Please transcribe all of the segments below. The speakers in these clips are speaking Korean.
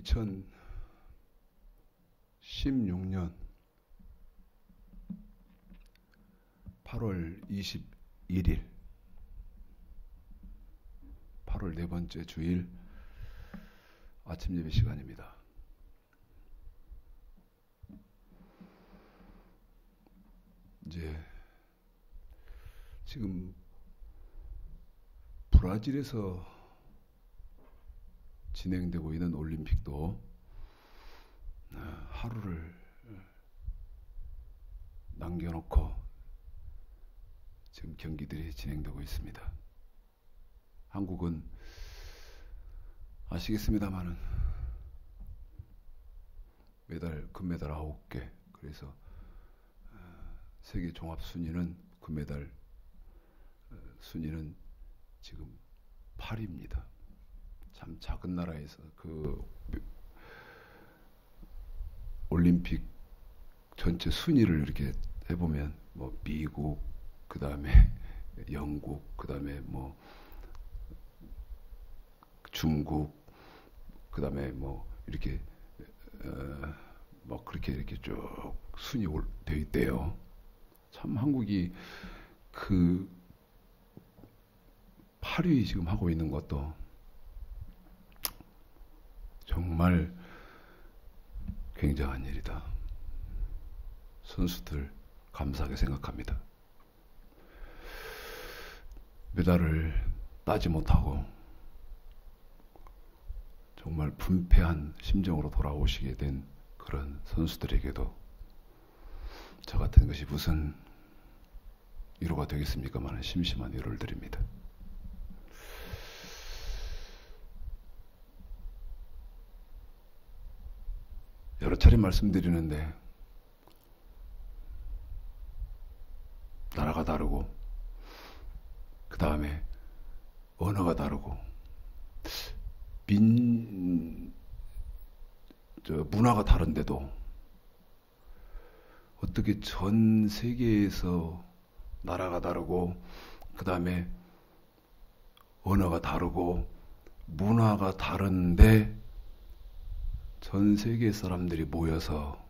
2016년 8월 21일 8월 네 번째 주일 아침 예배 시간입니다. 이제 지금 브라질에서 진행되고 있는 올림픽도 하루를 남겨놓고 지금 경기들이 진행되고 있습니다. 한국은 아시겠습니다만은 금메달 9개, 그래서 세계 종합 순위는 금메달 순위는 지금 8위입니다. 참 작은 나라에서 그 올림픽 전체 순위를 이렇게 해보면 뭐 미국, 그 다음에 영국, 그 다음에 뭐 중국, 그 다음에 뭐 이렇게 뭐 그렇게 이렇게 쭉 순위 되어 있대요. 참 한국이 그 8위 지금 하고 있는 것도 정말 굉장한 일이다. 선수들 감사하게 생각합니다. 메달을 따지 못하고 정말 분패한 심정으로 돌아오시게 된 그런 선수들에게도 저 같은 것이 무슨 위로가 되겠습니까만 심심한 위로를 드립니다. 여러 차례 말씀드리는데 나라가 다르고 그 다음에 언어가 다르고 문화가 다른데도 어떻게 전 세계에서 나라가 다르고 그 다음에 언어가 다르고 문화가 다른데 전 세계 사람들이 모여서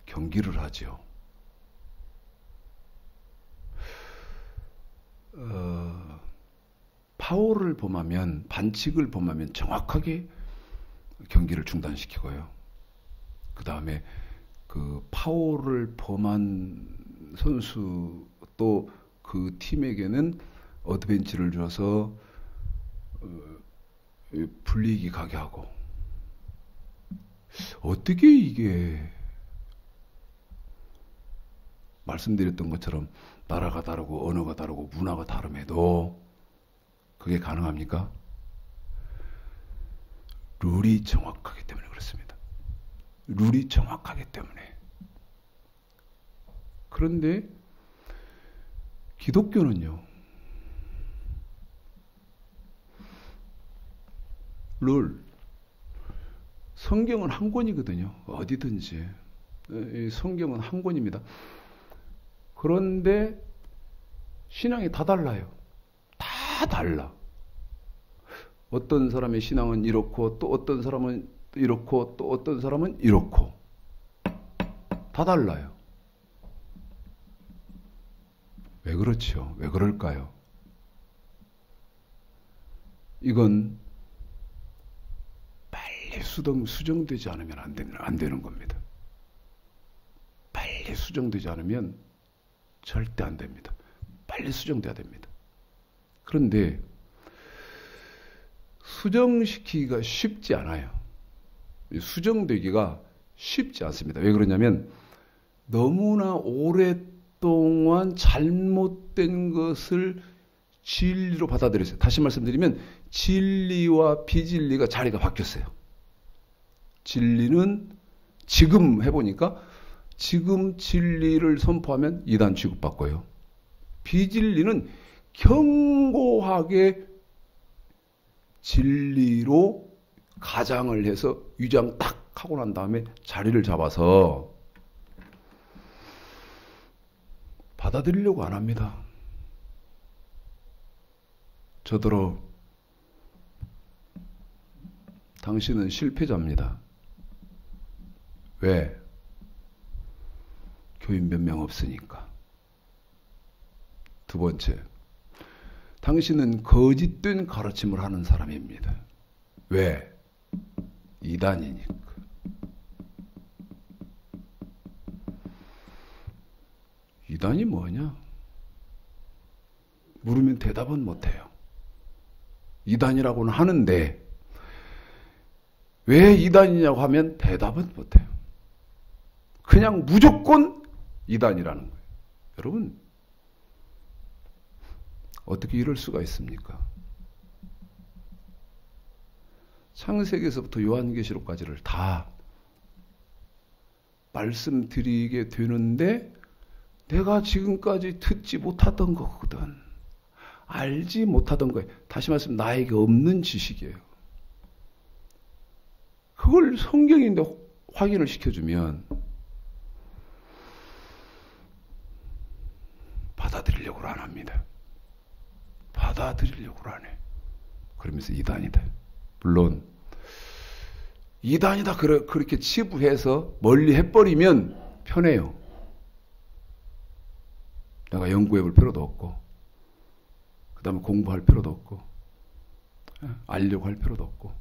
경기를 하죠. 파워를 범하면, 반칙을 범하면 정확하게 경기를 중단시키고요. 그 다음에 그 파워를 범한 선수 또 그 팀에게는 어드밴치를 줘서 불리기 가게 하고, 어떻게 이게 말씀드렸던 것처럼 나라가 다르고 언어가 다르고 문화가 다름에도 그게 가능합니까? 룰이 정확하기 때문에 그렇습니다. 룰이 정확하기 때문에. 그런데 기독교는요, 룰, 성경은 한 권이거든요. 어디든지. 성경은 한 권입니다. 그런데 신앙이 다 달라요. 다 달라. 어떤 사람의 신앙은 이렇고 또 어떤 사람은 이렇고 또 어떤 사람은 이렇고 다 달라요. 왜 그렇죠? 왜 그럴까요? 이건 빨리 수정되지 않으면 안 되는 겁니다. 빨리 수정되지 않으면 절대 안 됩니다. 빨리 수정돼야 됩니다. 그런데 수정시키기가 쉽지 않아요. 수정되기가 쉽지 않습니다. 왜 그러냐면 너무나 오랫동안 잘못된 것을 진리로 받아들였어요. 다시 말씀드리면 진리와 비진리가 자리가 바뀌었어요. 진리는 지금 해보니까 지금 진리를 선포하면 이단 취급받고요. 비진리는 견고하게 진리로 가장을 해서 위장 딱 하고 난 다음에 자리를 잡아서 받아들이려고 안 합니다. 저더러 당신은 실패자입니다. 왜? 교인 몇 명 없으니까. 두 번째, 당신은 거짓된 가르침을 하는 사람입니다. 왜? 이단이니까. 이단이 뭐냐? 물으면 대답은 못해요. 이단이라고는 하는데 왜 이단이냐고 하면 대답은 못해요. 그냥 무조건 이단이라는 거예요. 여러분, 어떻게 이럴 수가 있습니까? 창세기에서부터 요한계시록까지를 다 말씀드리게 되는데 내가 지금까지 듣지 못하던 거거든. 알지 못하던 거예요. 다시 말씀, 나에게 없는 지식이에요. 그걸 성경인데 확인을 시켜주면 받아들이려고 안 합니다. 받아들이려고 안 해. 그러면서 이단이다. 물론 이단이다 그렇게 치부해서 멀리 해버리면 편해요. 내가 연구해 볼 필요도 없고 그 다음에 공부할 필요도 없고 알려고 할 필요도 없고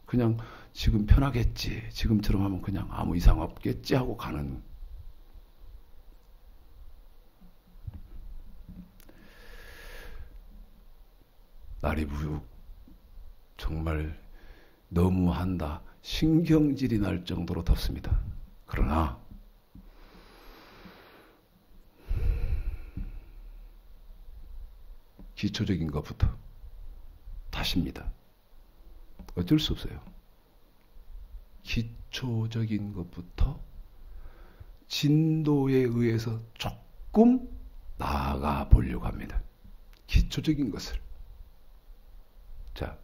그냥 지금 편하겠지, 지금처럼 하면 그냥 아무 이상 없겠지 하고 가는. 날이 정말 너무한다, 신경질이 날 정도로 덥습니다. 그러나 기초적인 것부터 다십니다. 어쩔 수 없어요. 기초적인 것부터 진도에 의해서 조금 나아가 보려고 합니다. 기초적인 것을. 자,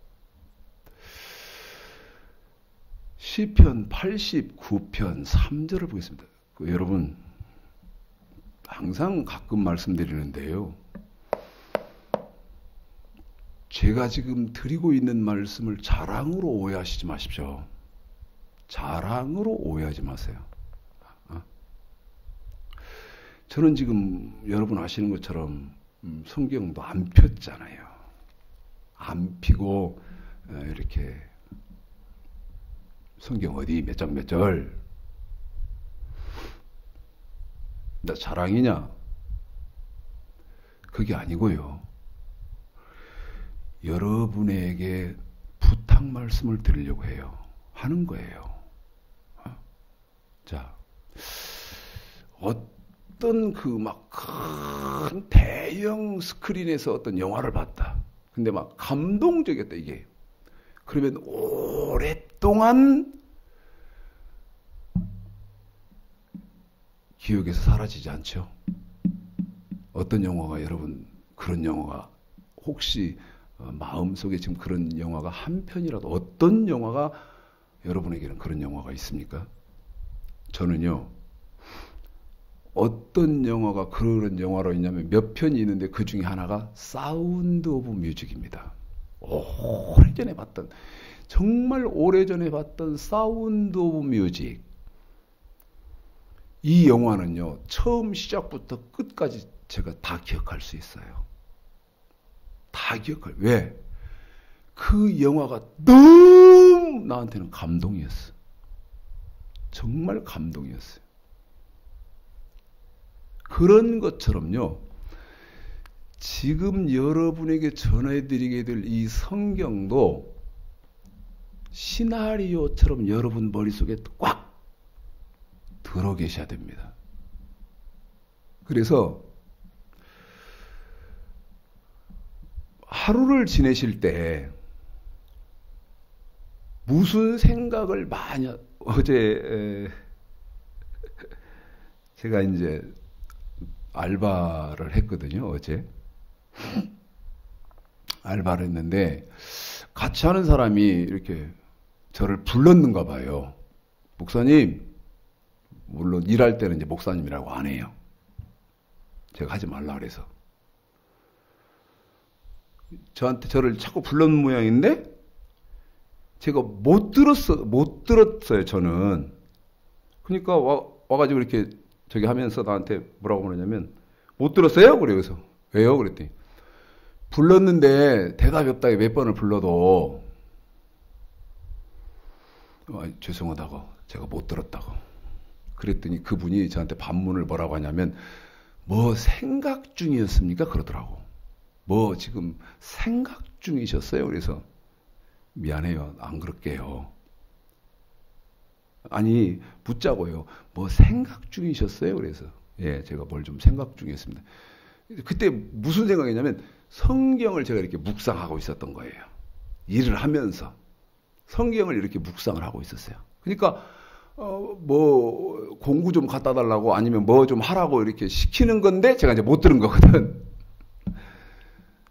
시편 89편 3절을 보겠습니다. 여러분, 항상 가끔 말씀드리는데요. 제가 지금 드리고 있는 말씀을 자랑으로 오해하시지 마십시오. 자랑으로 오해하지 마세요. 저는 지금 여러분 아시는 것처럼 성경도 안 폈잖아요. 안 피고 이렇게 성경 어디 몇 장 몇 절. 나 자랑이냐? 그게 아니고요. 여러분에게 부탁 말씀을 드리려고 해요. 하는 거예요. 자, 어떤 그 막 큰 대형 스크린에서 어떤 영화를 봤다. 근데 막 감동적이었다, 이게. 그러면 오랫동안 기억에서 사라지지 않죠. 어떤 영화가 여러분, 그런 영화가 혹시 마음속에 지금 그런 영화가 한 편이라도, 어떤 영화가 여러분에게는 그런 영화가 있습니까? 저는요, 어떤 영화가 그런 영화로 있냐면 몇 편이 있는데 그 중에 하나가 사운드 오브 뮤직입니다. 오래전에 봤던, 정말 오래전에 봤던 사운드 오브 뮤직. 이 영화는요, 처음 시작부터 끝까지 제가 다 기억할 수 있어요. 다 기억할. 왜? 그 영화가 너무 나한테는 감동이었어. 정말 감동이었어요. 그런 것처럼요, 지금 여러분에게 전해드리게 될 이 성경도 시나리오처럼 여러분 머릿속에 꽉 들어 계셔야 됩니다. 그래서 하루를 지내실 때 무슨 생각을 많이, 어제 제가 이제 알바를 했거든요. 어제 알바를 했는데 같이 하는 사람이 이렇게 저를 불렀는가 봐요. 목사님, 물론 일할 때는 이제 목사님이라고 안 해요. 제가 하지 말라 그래서. 저를 자꾸 불렀는 모양인데 제가 못 들었어요, 저는. 그러니까 와가지고 이렇게 저기 하면서 나한테 뭐라고 그러냐면, 못 들었어요? 그래, 그래서. 왜요? 그랬더니, 불렀는데 대답이 없다. 몇 번을 불러도, 죄송하다고. 제가 못 들었다고. 그랬더니 그분이 저한테 반문을 뭐라고 하냐면, 뭐 생각 중이었습니까? 그러더라고. 뭐 지금 생각 중이셨어요? 그래서, 미안해요. 안 그럴게요. 아니, 묻자고요. 뭐 생각 중이셨어요? 그래서, 예, 제가 뭘 좀 생각 중이었습니다. 그때 무슨 생각이냐면, 성경을 제가 이렇게 묵상하고 있었던 거예요. 일을 하면서. 성경을 이렇게 묵상을 하고 있었어요. 그러니까, 뭐, 공구 좀 갖다 달라고 아니면 뭐 좀 하라고 이렇게 시키는 건데, 제가 이제 못 들은 거거든.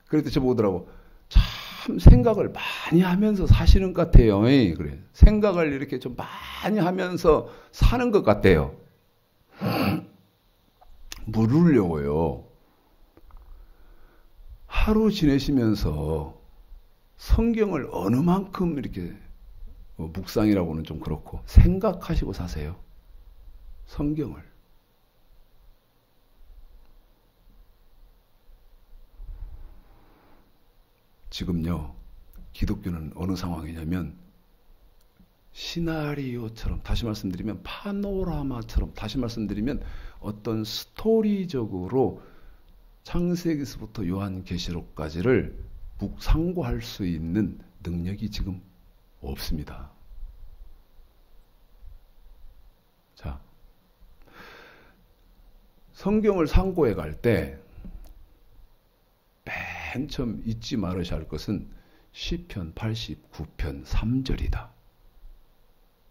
그랬더니 저 보더라고. 참 생각을 많이 하면서 사시는 것 같아요. 그래. 생각을 이렇게 좀 많이 하면서 사는 것 같아요. 물으려고요. 하루 지내시면서 성경을 어느 만큼 이렇게 묵상이라고는 좀 그렇고 생각하시고 사세요. 성경을. 지금요, 기독교는 어느 상황이냐면 시나리오처럼, 다시 말씀드리면 파노라마처럼, 다시 말씀드리면 어떤 스토리적으로 창세기서부터 요한계시록까지를 상고할 수 있는 능력이 지금 없습니다. 자, 성경을 상고해 갈 때 맨 처음 잊지 말으셔야 할 것은 시편 89편 3절이다.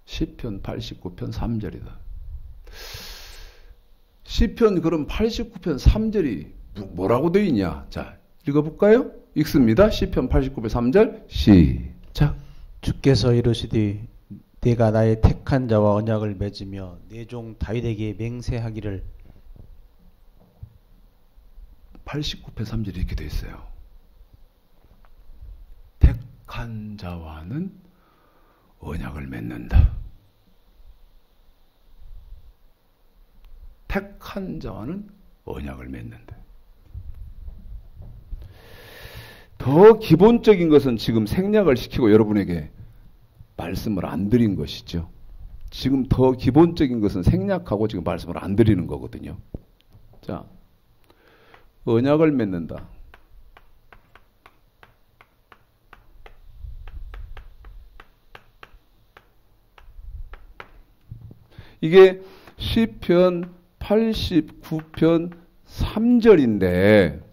시편 89편 3절이다. 시편 그럼 89편 3절이 뭐라고 되어 있냐? 자, 읽어볼까요? 읽습니다. 시편 89편 3절 시작. 주께서 이르시되 내가 나의 택한 자와 언약을 맺으며 내 종 다윗에게 맹세하기를. 89편 3절이 이렇게 되어 있어요. 택한 자와는 언약을 맺는다. 택한 자와는 언약을 맺는다. 더 기본적인 것은 지금 생략을 시키고 여러분에게 말씀을 안 드린 것이죠. 지금 더 기본적인 것은 생략하고 지금 말씀을 안 드리는 거거든요. 자, 언약을 맺는다. 이게 시편 89편 3절인데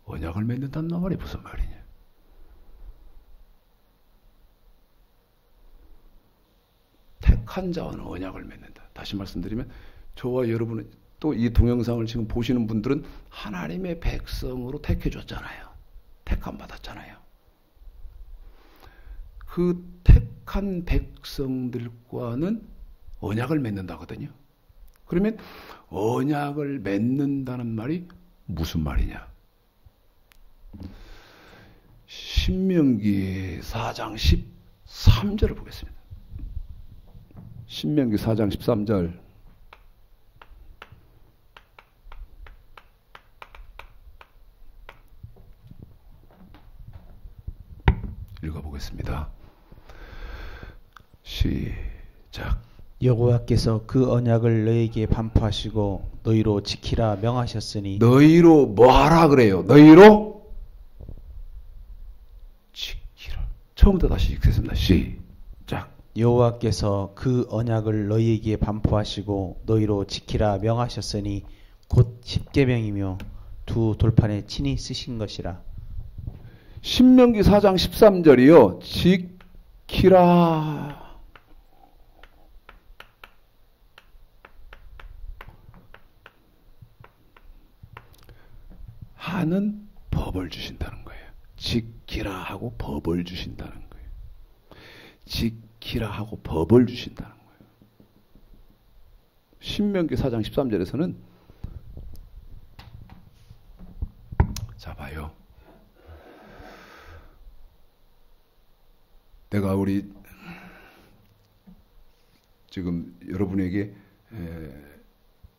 언약을 맺는다는 말이 무슨 말이냐? 택한 자와는 언약을 맺는다. 다시 말씀드리면 저와 여러분은 또 이 동영상을 지금 보시는 분들은 하나님의 백성으로 택해줬잖아요. 택함 받았잖아요. 그 택한 백성들과는 언약을 맺는다거든요. 그러면 언약을 맺는다는 말이 무슨 말이냐? 신명기 4장 13절을 보겠습니다. 신명기 4장 13절 읽어보겠습니다. 시작. 여호와께서 그 언약을 너희에게 반포하시고 너희로 지키라 명하셨으니. 너희로 뭐 하라 그래요? 너희로 지키라. 처음부터 다시 읽겠습니다. 시작. 여호와께서 그 언약을 너희에게 반포하시고 너희로 지키라 명하셨으니 곧 십계명이며 두 돌판에 친히 쓰신 것이라. 신명기 4장 13절이요. 지키라. 하는 법을 주신다는 거예요. 지키라 하고 법을 주신다는 거예요. 지키라 하고 법을 주신다는 거예요. 신명기 4장 13절에서는 내가 우리 지금 여러분에게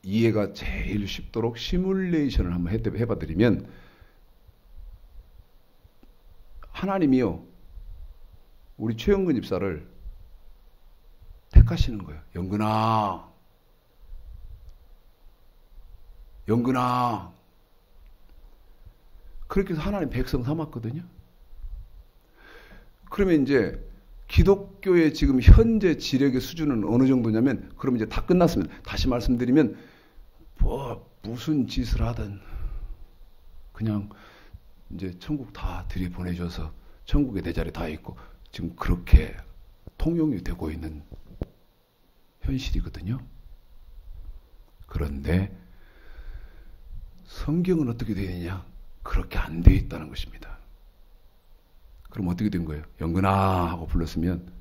이해가 제일 쉽도록 시뮬레이션을 한번 해봐드리면, 하나님이요 우리 최영근 집사를 택하시는 거예요. 영근아, 영근아. 그렇게 해서 하나님 백성 삼았거든요. 그러면 이제 기독교의 지금 현재 지력의 수준은 어느 정도냐면, 그럼 이제 다 끝났으면, 다시 말씀드리면, 무슨 짓을 하든 그냥 이제 천국 다 들이보내줘서 천국에 내 자리 다 있고, 지금 그렇게 통용이 되고 있는 현실이거든요. 그런데 성경은 어떻게 되어 있느냐? 그렇게 안 되어 있다는 것입니다. 그럼 어떻게 된 거예요? 영근아 하고 불렀으면,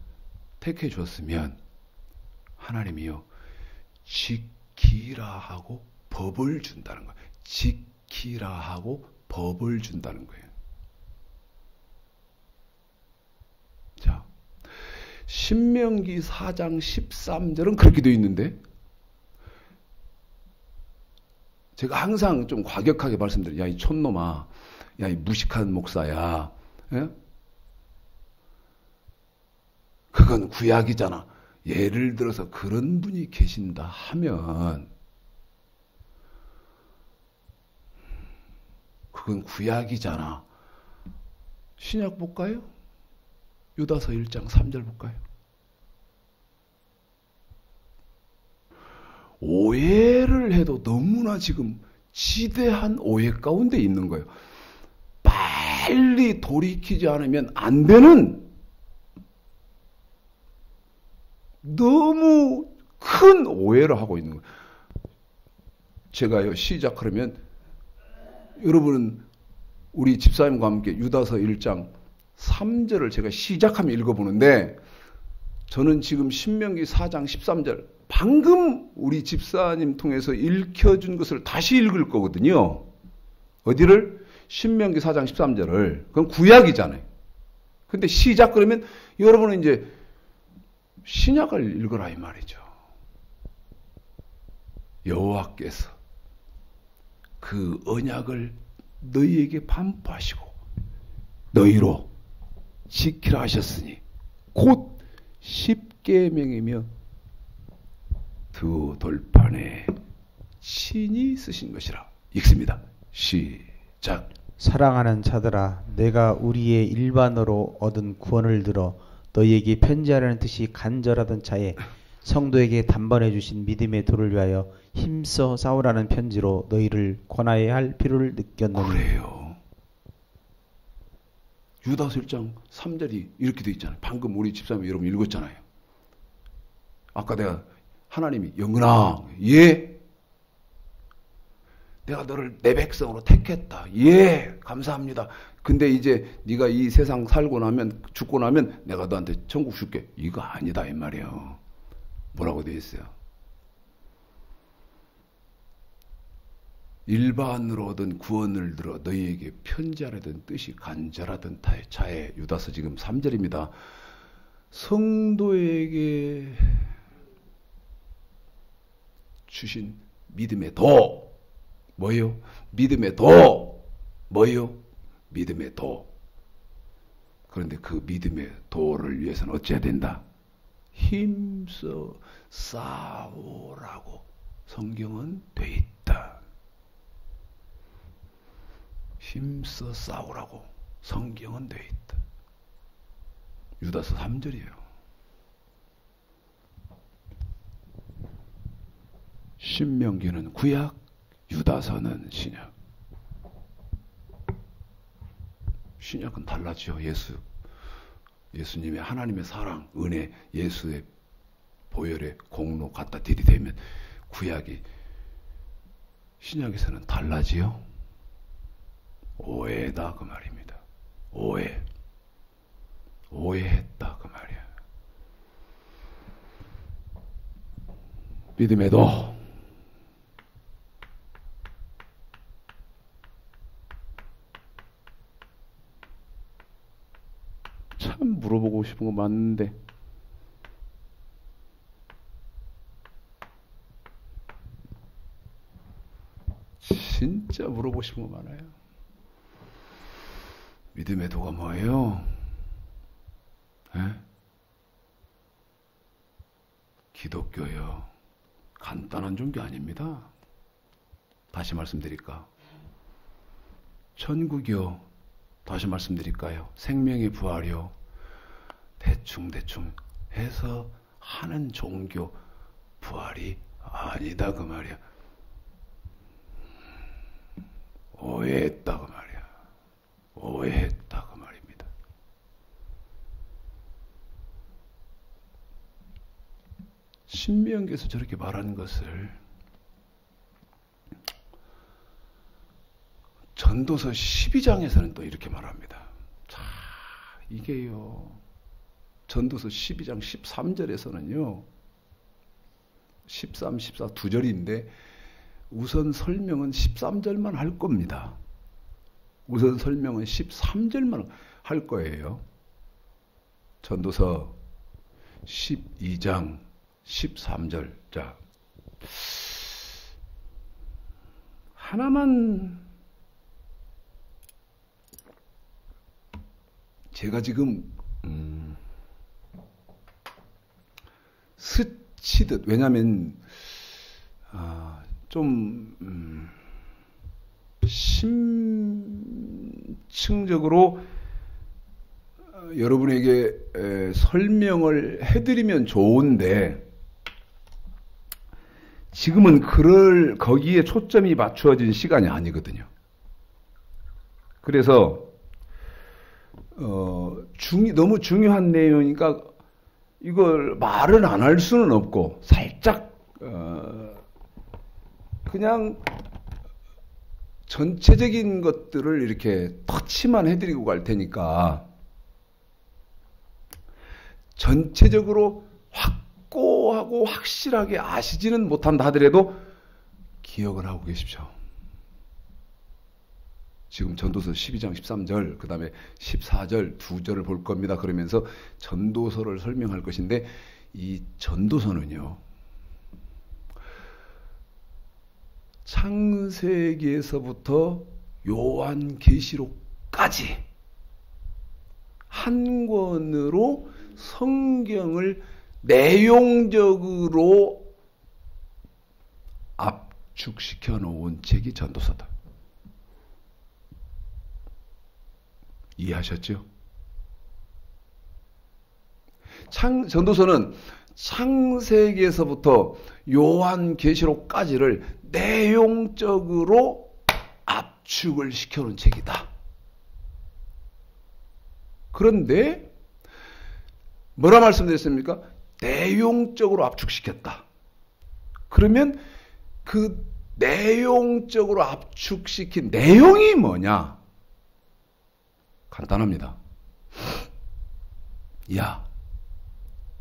택해 주었으면 하나님이요 지키라 하고 법을 준다는 거예요. 지키라 하고 법을 준다는 거예요. 자, 신명기 4장 13절은 그렇게 되어 있는데, 제가 항상 좀 과격하게 말씀드려요. 야, 이 촌놈아, 야, 이 무식한 목사야. 예? 그건 구약이잖아. 예를 들어서 그런 분이 계신다 하면 그건 구약이잖아. 신약 볼까요? 유다서 1장 3절 볼까요? 오해를 해도 너무나 지금 지대한 오해 가운데 있는 거예요. 빨리 돌이키지 않으면 안 되는 너무 큰 오해를 하고 있는 거예요. 제가요 시작하려면, 여러분은 우리 집사님과 함께 유다서 1장 3절을 제가 시작하면 읽어보는데, 저는 지금 신명기 4장 13절 방금 우리 집사님 통해서 읽혀준 것을 다시 읽을 거거든요. 어디를? 신명기 4장 13절을. 그건 구약이잖아요. 근데 시작 그러면 여러분은 이제 신약을 읽어라 이 말이죠. 여호와께서 그 언약을 너희에게 반포하시고 너희로 지키라 하셨으니 곧 십계명이며 두 돌판에 친히 쓰신 것이라. 읽습니다. 시작. 사랑하는 자들아, 내가 우리의 일반으로 얻은 구원을 들어 너희에게 편지하려는 뜻이 간절하던 차에 성도에게 단번해 주신 믿음의 도를 위하여 힘써 싸우라는 편지로 너희를 권하여야 할 필요를 느꼈노니. 그래요. 유다서 1장 3절이 이렇게 돼 있잖아요. 방금 우리 집사님 여러분 읽었잖아요. 아까 내가 하나님이 영근아, 예, 내가 너를 내 백성으로 택했다. 예, 감사합니다. 근데 이제 네가 이 세상 살고 나면, 죽고 나면 내가 너한테 천국 줄게. 이거 아니다 이 말이에요. 뭐라고 되어 있어요? 일반으로 얻은 구원을 들어 너희에게 편지하려던 뜻이 간절하던 차에, 유다서 지금 3절입니다. 성도에게 주신 믿음의 도. 뭐예요? 믿음의 도. 뭐예요? 믿음의 도. 그런데 그 믿음의 도를 위해서는 어찌해야 된다? 힘써 싸우라고 성경은 돼 있다. 힘써 싸우라고 성경은 돼 있다. 유다서 3절이에요. 신명기는 구약, 유다서는 신약. 신약은 달라지요. 예수님의 하나님의 사랑, 은혜, 예수의 보혈의 공로 갖다 들이대면 구약이, 신약에서는 달라지요. 오해다 그 말입니다. 오해했다 그 말이야. 믿음에도 참 물어보고 싶 싶은 거 많은데 진짜 물어보고 싶은 거 많아요. 믿음의 도가 뭐예요? 에? 기독교요. 간단한 종교 아닙니다. 다시 말씀드릴까? 천국이요. 다시 말씀드릴까요? 생명의 부활이요. 대충 해서 하는 종교 부활이 아니다 그 말이야. 오해했다 그 말이야. 오해했다 그 말입니다. 신명기에서 저렇게 말하는 것을 전도서 12장에서는 또 이렇게 말합니다. 자, 이게요. 전도서 12장 13절에서는요. 13, 14 두 절인데 우선 설명은 13절만 할 겁니다. 우선 설명은 13절만 할 거예요. 전도서 12장 13절. 자, 하나만 제가 지금 스치듯, 왜냐하면 좀 심층적으로 여러분에게 설명을 해드리면 좋은데 지금은 거기에 초점이 맞추어진 시간이 아니거든요. 그래서 너무 중요한 내용이니까 이걸 말을 안 할 수는 없고 살짝 그냥 전체적인 것들을 이렇게 터치만 해드리고 갈 테니까 전체적으로 확고하고 확실하게 아시지는 못한다 하더라도 기억을 하고 계십시오. 지금 전도서 12장 13절, 그 다음에 14절, 2절을 볼 겁니다. 그러면서 전도서를 설명할 것인데 이 전도서는요. 창세기에서부터 요한계시록까지 한 권으로 성경을 내용적으로 압축시켜 놓은 책이 전도서다. 이해하셨죠? 전도서는 창세기에서부터 요한계시록까지를 내용적으로 압축을 시켜놓은 책이다. 그런데 뭐라 말씀드렸습니까? 내용적으로 압축시켰다. 그러면 그 내용적으로 압축시킨 내용이 뭐냐? 간단합니다. 야,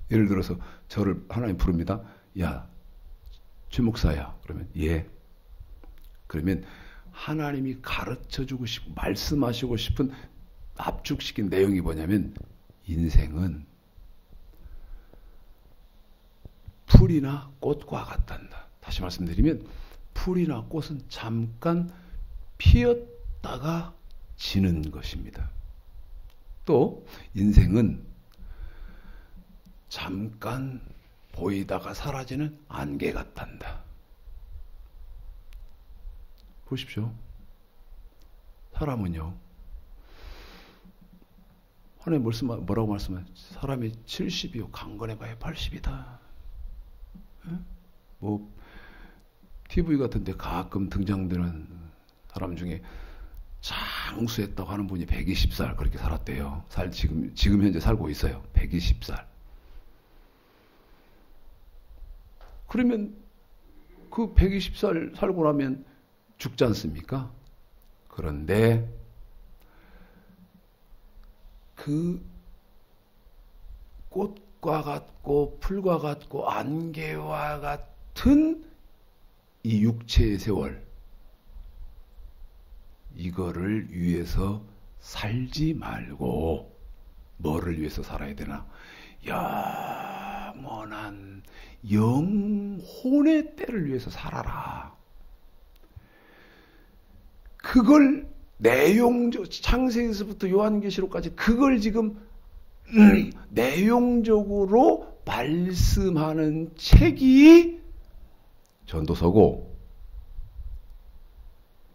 예를 들어서 저를 하나님 부릅니다. 야, 최 목사야. 그러면 예. 그러면 하나님이 가르쳐주고 싶고 말씀하시고 싶은 압축시킨 내용이 뭐냐면 인생은 풀이나 꽃과 같단다. 다시 말씀드리면 풀이나 꽃은 잠깐 피었다가 지는 것입니다. 또 인생은 잠깐 보이다가 사라지는 안개 같단다. 보십시오. 사람은요. 하나님 뭐라고 말씀하세요? 사람이 70이요. 강건해봐야 80이다. 뭐 TV 같은 데 가끔 등장되는 사람 중에 장수했다고 하는 분이 120살 그렇게 살았대요. 지금 현재 살고 있어요. 120살. 그러면 그 120살 살고 나면 죽지 않습니까? 그런데 그 꽃과 같고 풀과 같고 안개와 같은 이 육체의 세월, 이거를 위해서 살지 말고 뭐를 위해서 살아야 되나? 영원한 영혼의 때를 위해서 살아라. 그걸 내용적, 창세기에서부터 요한계시록까지 그걸 지금 내용적으로 말씀하는 책이 전도서고,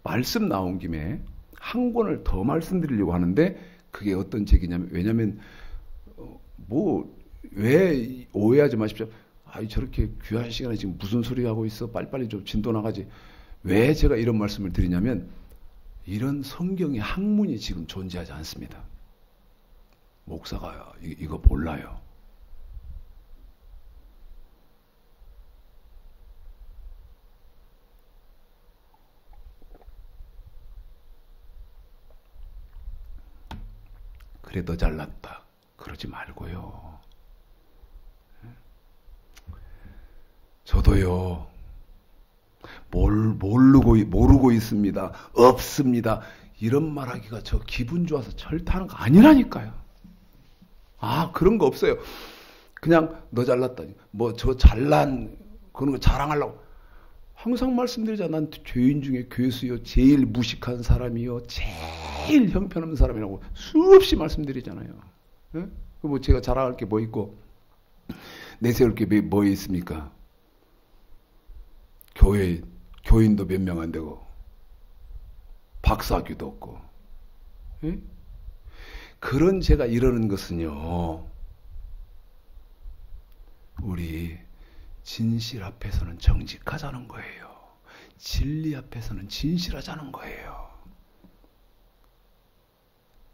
말씀 나온 김에 한 권을 더 말씀드리려고 하는데, 그게 어떤 책이냐면, 왜냐면 왜 오해하지 마십시오. 저렇게 귀한 시간에 지금 무슨 소리 하고 있어? 빨리빨리 좀 진도 나가지. 왜 제가 이런 말씀을 드리냐면, 이런 성경의 학문이 지금 존재하지 않습니다. 목사가 이거 몰라요. 그래 너 잘났다 그러지 말고요. 저도요 모르고 있습니다, 없습니다, 이런 말하기가 저 기분 좋아서 절대 하는 거 아니라니까요. 그런 거 없어요. 그냥 너 잘났다, 뭐 저 잘난 그런 거 자랑하려고 항상 말씀드리자. 난 죄인 중에 괴수요, 제일 무식한 사람이요, 제일 형편없는 사람이라고 수없이 말씀드리잖아요. 네? 뭐 제가 자랑할 게 뭐 있고 내세울 게 뭐 있습니까? 교인도 몇 명 안 되고 박사학위도 없고. 네? 그런 제가 이러는 것은요, 우리 진실 앞에서는 정직하자는 거예요. 진리 앞에서는 진실하자는 거예요.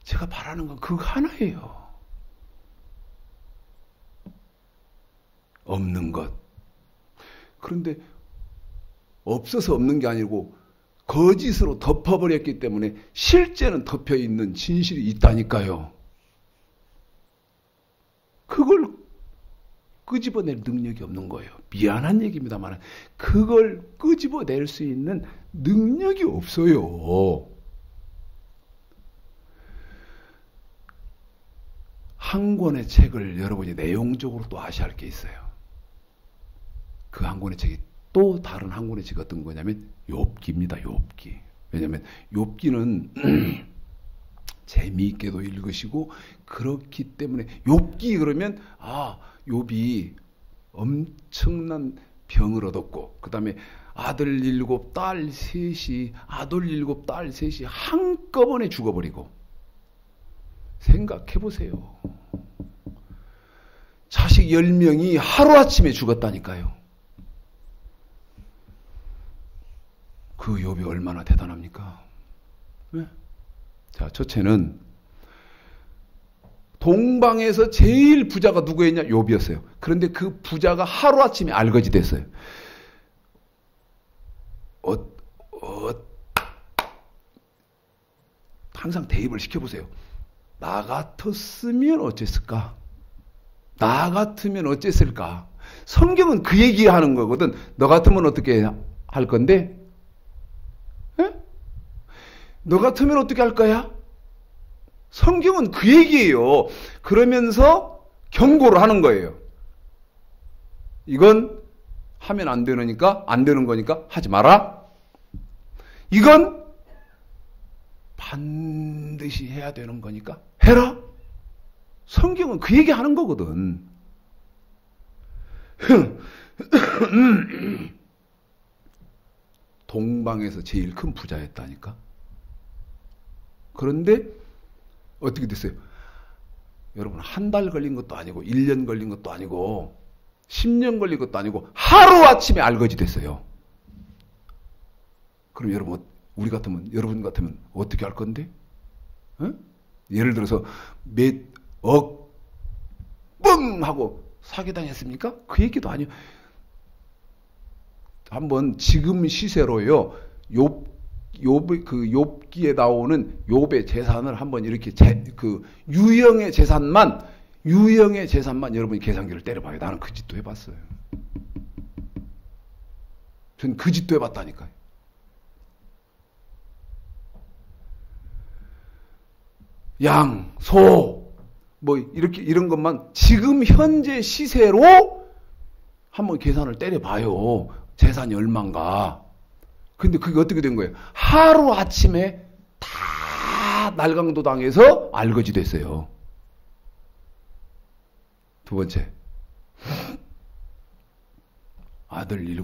제가 바라는 건 그거 하나예요. 없는 것. 그런데 없어서 없는 게 아니고 거짓으로 덮어버렸기 때문에 실제는 덮여있는 진실이 있다니까요. 그걸 끄집어낼 능력이 없는 거예요. 미안한 얘기입니다만 그걸 끄집어낼 수 있는 능력이 없어요. 한 권의 책을 여러분이 내용적으로 또 아셔야 할 게 있어요. 그 한 권의 책이 또 다른 한 권의 책이 어떤 거냐면 욥기입니다. 욥기. 왜냐하면 욥기는 재미있게도 읽으시고 그렇기 때문에 욥기 그러면 욥이 엄청난 병을 얻었고 그 다음에 아들 7, 딸 3이 아들 7, 딸 3이 한꺼번에 죽어버리고. 생각해보세요. 자식 10명이 하루아침에 죽었다니까요. 그 욥이 얼마나 대단합니까? 네? 자, 첫째는 동방에서 제일 부자가 누구였냐? 욥이었어요. 그런데 그 부자가 하루아침에 알거지 됐어요. 항상 대입을 시켜보세요. 나 같았으면 어쨌을까? 나 같으면 어쨌을까? 성경은 그 얘기하는 거거든. 너 같으면 어떻게 할 건데? 에? 너 같으면 어떻게 할 거야? 성경은 그 얘기예요. 그러면서 경고를 하는 거예요. 이건 하면 안 되는 거니까 하지 마라. 이건 반드시 해야 되는 거니까 해라. 성경은 그 얘기 하는 거거든. 동방에서 제일 큰 부자였다니까. 그런데 어떻게 됐어요? 여러분, 한 달 걸린 것도 아니고 1년 걸린 것도 아니고 10년 걸린 것도 아니고 하루아침에 알거지 됐어요. 그럼 여러분, 여러분 같으면 어떻게 할 건데? 어? 예를 들어서 몇 억 뻥 하고 사기당했습니까? 그 얘기도 아니에요. 한번 지금 시세로요, 욥기에 나오는 욥의 재산을 한번 이렇게 유형의 재산만 여러분이 계산기를 때려봐요. 나는 그 짓도 해봤어요. 전 그 짓도 해봤다니까요. 양, 소, 뭐 이렇게 이런 것만 지금 현재 시세로 한번 계산을 때려봐요. 재산이 얼마인가. 근데 그게 어떻게 된 거예요? 하루 아침에 다 날강도 당해서 알거지 됐어요. 두 번째, 아들 7,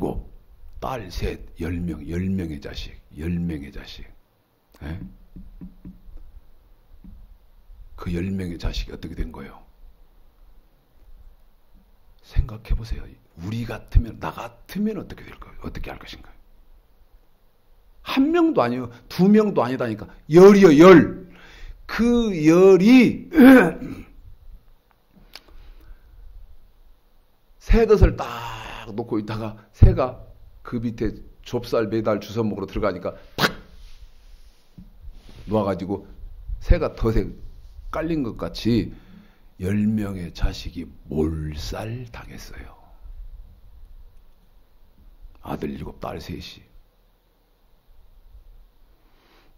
딸 3, 10명, 10명의 자식, 10명의 자식. 예? 그 10명의 자식이 어떻게 된 거예요? 생각해 보세요. 우리 같으면, 나 같으면 어떻게 될 거예요? 어떻게 할 것인가? 한 명도 아니에요. 2명도 아니다니까. 열이요, 열. 그 열이 새것을 딱 놓고 있다가 새가 그 밑에 좁쌀 매달 주워 먹으러 들어가니까 탁 놓아가지고 새가 덫에 깔린 것 같이 10명의 자식이 몰살 당했어요. 아들 7, 딸 3이.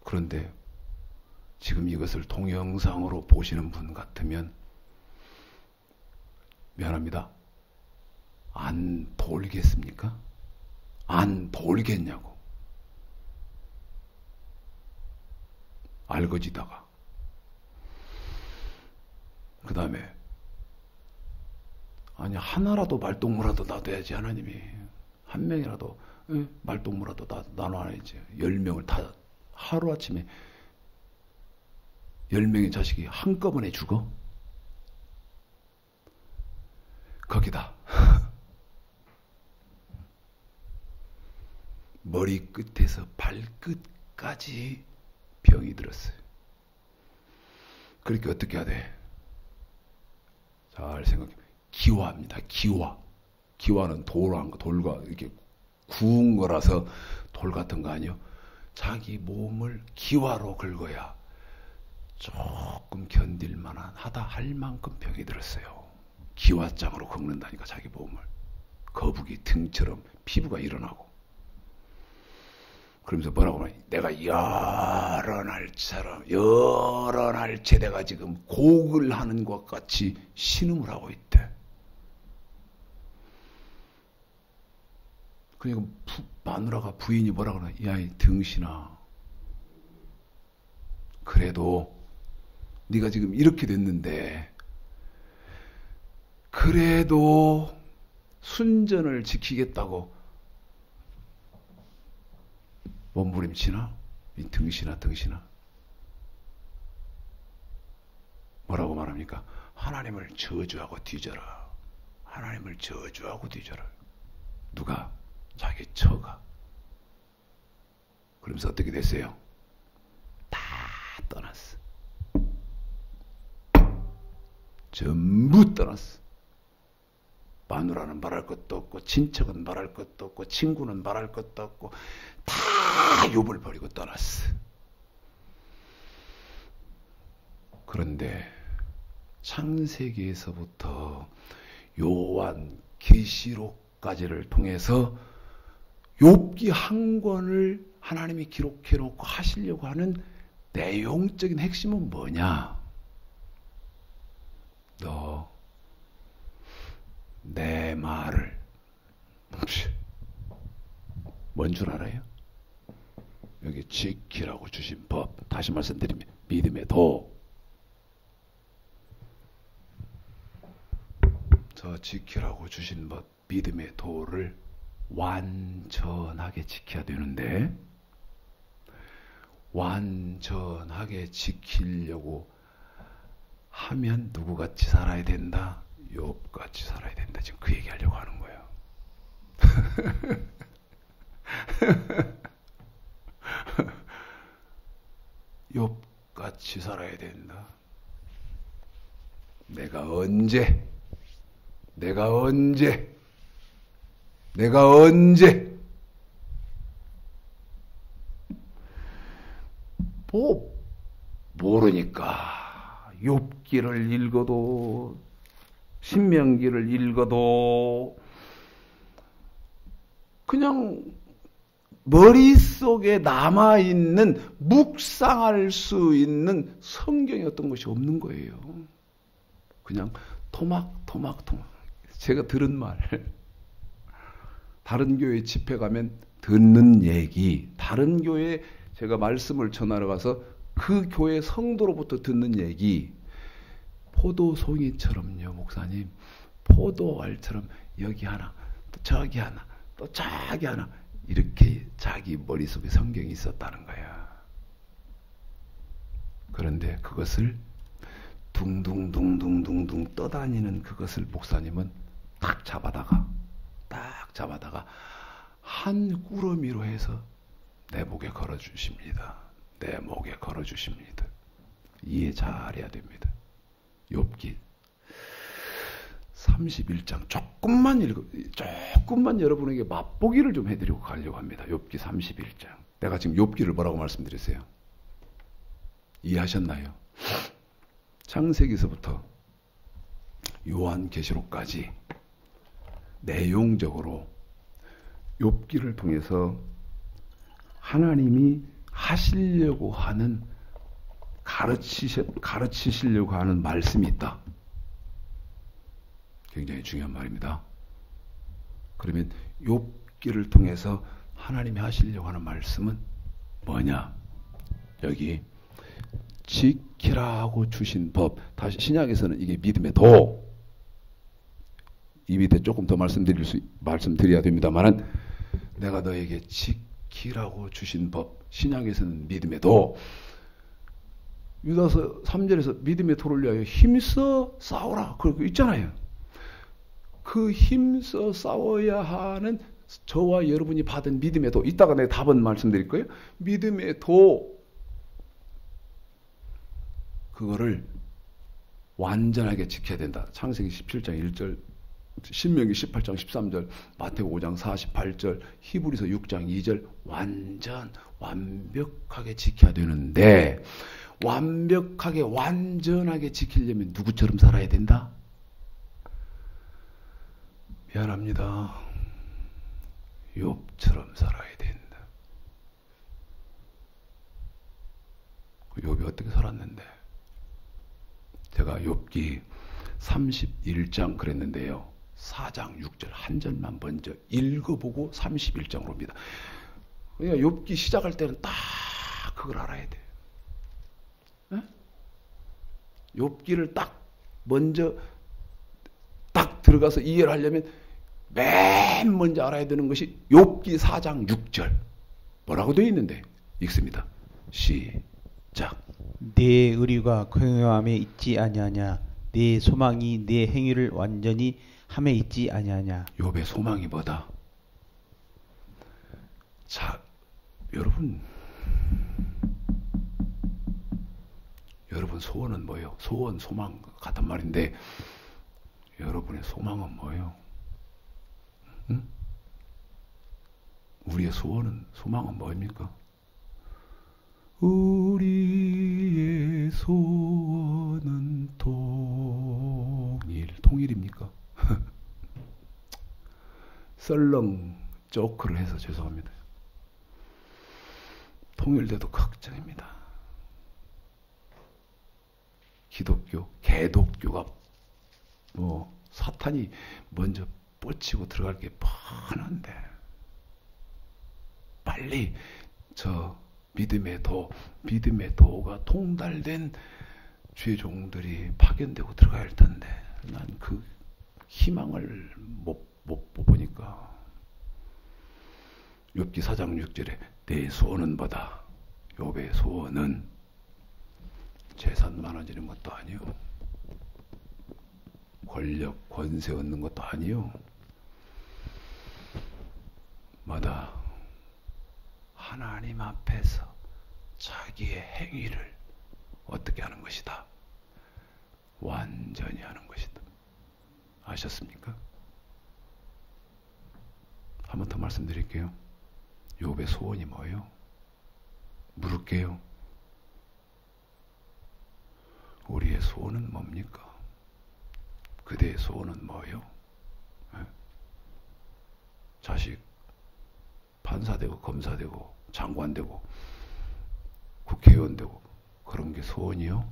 그런데 지금 이것을 동영상으로 보시는 분 같으면 미안합니다. 안 돌겠습니까? 안 돌겠냐고. 알거지다가. 그 다음에 아니 하나라도 말동무라도 놔둬야지. 하나님이 한 명이라도 말동무라도 나눠야지. 10명을 다 하루아침에 10명의 자식이 한꺼번에 죽어? 거기다 머리끝에서 발끝까지 병이 들었어요. 그렇게 어떻게 해야 돼? 잘 생각해. 기화입니다. 기화. 기화는 돌과 이렇게 구운 거라서 돌 같은 거 아니요. 자기 몸을 기화로 긁어야 조금 견딜만한 하다 할 만큼 병이 들었어요. 기화장으로 긁는다니까 자기 몸을. 거북이 등처럼 피부가 일어나고. 그러면서 뭐라고 하냐. 내가 여러 날째 내가 지금 곡을 하는 것 같이 신음을 하고 있대. 그러니까 마누라가 부인이 뭐라고 하냐. 야, 이 등신아. 그래도 네가 지금 이렇게 됐는데 그래도 순전을 지키겠다고 몸부림치나? 이 등신아. 뭐라고 말합니까? 하나님을 저주하고 뒤져라. 하나님을 저주하고 뒤져라. 누가? 자기 처가. 그러면서 어떻게 됐어요? 다 떠났어. 전부 떠났어. 마누라는 말할 것도 없고 친척은 말할 것도 없고 친구는 말할 것도 없고 다 욥을 버리고 떠났어. 그런데 창세기에서부터 요한 계시록까지를 통해서 욥기 한 권을 하나님이 기록해놓고 하시려고 하는 내용적인 핵심은 뭐냐? 너 내 말을 뭔 줄 알아요? 여기 지키라고 주신 법, 다시 말씀드리면 믿음의 도. 저 지키라고 주신 법, 믿음의 도를 완전하게 지켜야 되는데 완전하게 지키려고 하면 누구같이 살아야 된다? 욥같이 살아야 된다. 지금 그 얘기 하려고 하는 거예요. 욥같이 살아야 된다. 내가 언제 뭐 모르니까 욥기를 읽어도 신명기를 읽어도 그냥 머릿속에 남아있는 묵상할 수 있는 성경이 어떤 것이 없는 거예요. 그냥 토막. 제가 들은 말. 다른 교회 집회 가면 듣는 얘기, 다른 교회 제가 말씀을 전하러 가서 그 교회 성도로부터 듣는 얘기, 포도송이처럼요, 목사님. 포도알처럼 여기 하나, 또 저기 하나, 또 저기 하나, 이렇게 자기 머릿속에 성경이 있었다는 거야. 그런데 그것을 둥둥 떠다니는 그것을 목사님은 딱 잡아다가 한 꾸러미로 해서 내 목에 걸어주십니다. 내 목에 걸어주십니다. 이해 잘해야 됩니다. 욥기 31장 조금만 여러분에게 맛보기를 좀 해드리고 가려고 합니다. 욥기 31장. 내가 지금 욥기를 뭐라고 말씀드렸어요? 이해하셨나요? 창세기서부터 요한계시록까지 내용적으로 욥기를 통해서 하나님이 하시려고 하는 가르치시려고 하는 말씀이 있다. 굉장히 중요한 말입니다. 그러면 욥기를 통해서 하나님이 하시려고 하는 말씀은 뭐냐? 여기 지키라고 주신 법. 다시 신약에서는 이게 믿음의 도. 이 밑에 조금 더 말씀드려야 됩니다만은 내가 너에게 지키라고 주신 법. 신약에서는 믿음의 도. 유다서 3절에서 믿음의 도를 위하여 힘써 싸우라. 그러고 있잖아요. 그 힘써 싸워야 하는 저와 여러분이 받은 믿음의 도. 이따가 내가 답은 말씀드릴 거예요. 믿음의 도. 그거를 완전하게 지켜야 된다. 창세기 17장 1절, 신명기 18장 13절, 마태복음 5장 48절, 히브리서 6장 2절 완벽하게 지켜야 되는데 완벽하게 완전하게 지키려면 누구처럼 살아야 된다? 미안합니다. 욥처럼 살아야 된다. 욥이 어떻게 살았는데? 제가 욥기 31장 그랬는데요. 4장 6절 한 절만 먼저 읽어보고 31장으로 옵니다. 그러니까 욥기 시작할 때는 딱 그걸 알아야 돼요. 욥기를 딱 먼저 딱 들어가서 이해를 하려면 맨 먼저 알아야 되는 것이 욥기 4장 6절 뭐라고 되어 있는데 읽습니다. 시작. 네 의리가 공평함에 있지 아니하냐. 네 소망이 네 행위를 완전히 함에 있지 아니하냐. 욥의 소망이 뭐다? 자, 여러분 소원은 뭐예요? 소원, 소망 같은 말인데 여러분의 소망은 뭐예요? 응? 우리의 소망은 뭐입니까? 우리의 소원은 통일입니까? 썰렁 조크를 해서 죄송합니다. 통일돼도 걱정입니다. 기독교, 개독교가 사탄이 먼저 뻗치고 들어갈 게 뻔한데 빨리 저 믿음의 도가 통달된 죄종들이 파견되고 들어가야 할 텐데 난 그 희망을 못 보니까 욥기 4장 6절에 내 소원은 뭐다? 욥의 소원은 재산 많아지는 것도 아니요. 권력, 권세 얻는 것도 아니요. 뭐다? 하나님 앞에서 자기의 행위를 어떻게 하는 것이다? 완전히 하는 것이다. 아셨습니까? 한 번 더 말씀드릴게요. 욥의 소원이 뭐예요? 물을게요. 우리의 소원은 뭡니까? 그대의 소원은 뭐예요? 자식 판사 되고 검사 되고 장관 되고 국회의원 되고 그런 게 소원이요?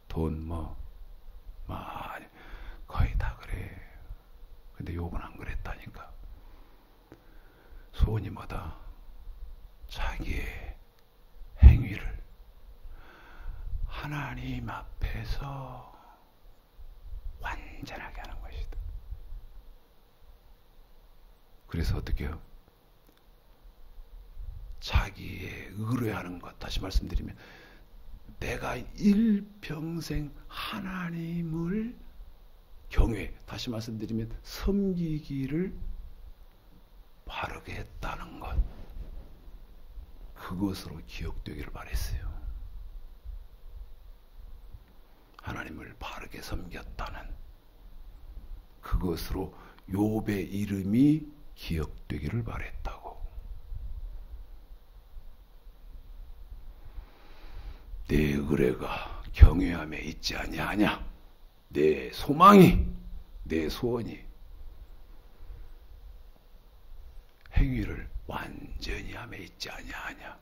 돈 많이 거의 다 그래. 근데 욥은 안 그랬다니까. 소원이 뭐다? 자기의 행위를 하나님 앞에서 완전하게 하는 것이다. 그래서 어떻게 해요? 자기의 의뢰하는 것, 다시 말씀드리면 내가 일평생 하나님을 경외, 다시 말씀드리면 섬기기를 바르게 했다는 것, 그것으로 기억되기를 바랬어요. 하나님을 바르게 섬겼다는 그것으로 욥의 이름이 기억되기를 바랬다고. 내 의뢰가 경외함에 있지 아니하냐? 내 소망이, 내 소원이 행위를 완전히 함에 있지 아니하냐?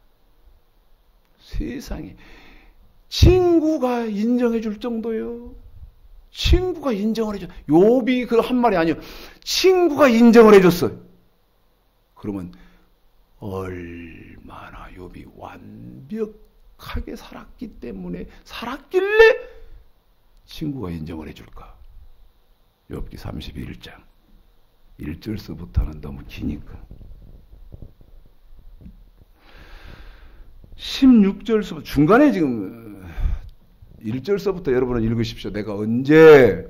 세상에 친구가 인정해 줄 정도요. 친구가 인정을 해줘. 욥이 그 한 말이 아니에요. 친구가 인정을 해줬어요. 그러면 얼마나 욥이 완벽하게 살았기 때문에 살았길래 친구가 인정을 해줄까? 욥기 31장 1절서부터는 너무 기니까 16절서부터 중간에 지금 1절서부터 여러분은 읽으십시오. 내가 언제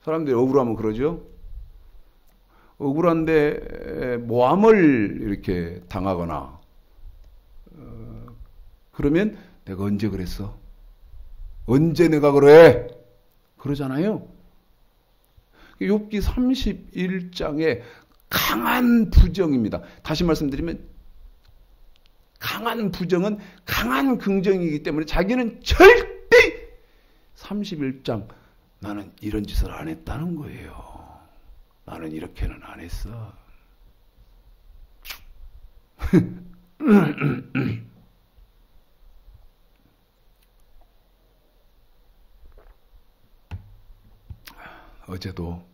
사람들이 억울하면 그러죠. 억울한데 모함을 이렇게 당하거나 그러면 내가 언제 그랬어? 언제 내가 그래? 그러잖아요. 욥기 31장에 강한 부정입니다. 다시 말씀드리면 강한 부정은 강한 긍정이기 때문에 자기는 절대 31장 나는 이런 짓을 안 했다는 거예요. 나는 이렇게는 안 했어. 어제도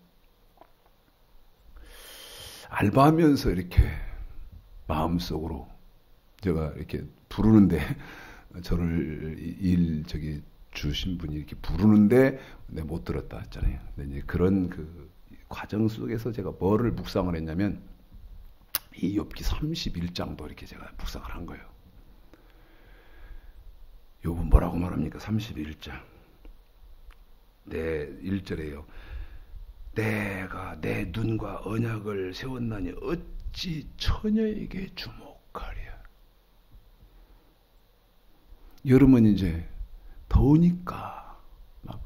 알바하면서 이렇게 마음속으로 제가 이렇게 부르는데 저를 주신 분이 이렇게 부르는데 내가 못 들었다 했잖아요. 근데 이제 그런 그 과정 속에서 제가 뭐를 묵상을 했냐면 이 욥기 31장도 이렇게 제가 묵상을 한 거예요. 욥은 뭐라고 말합니까? 31장. 내 1절에요. 내가 내 눈과 언약을 세웠나니 어찌 처녀에게 주목하랴. 여름은 이제 더우니까 막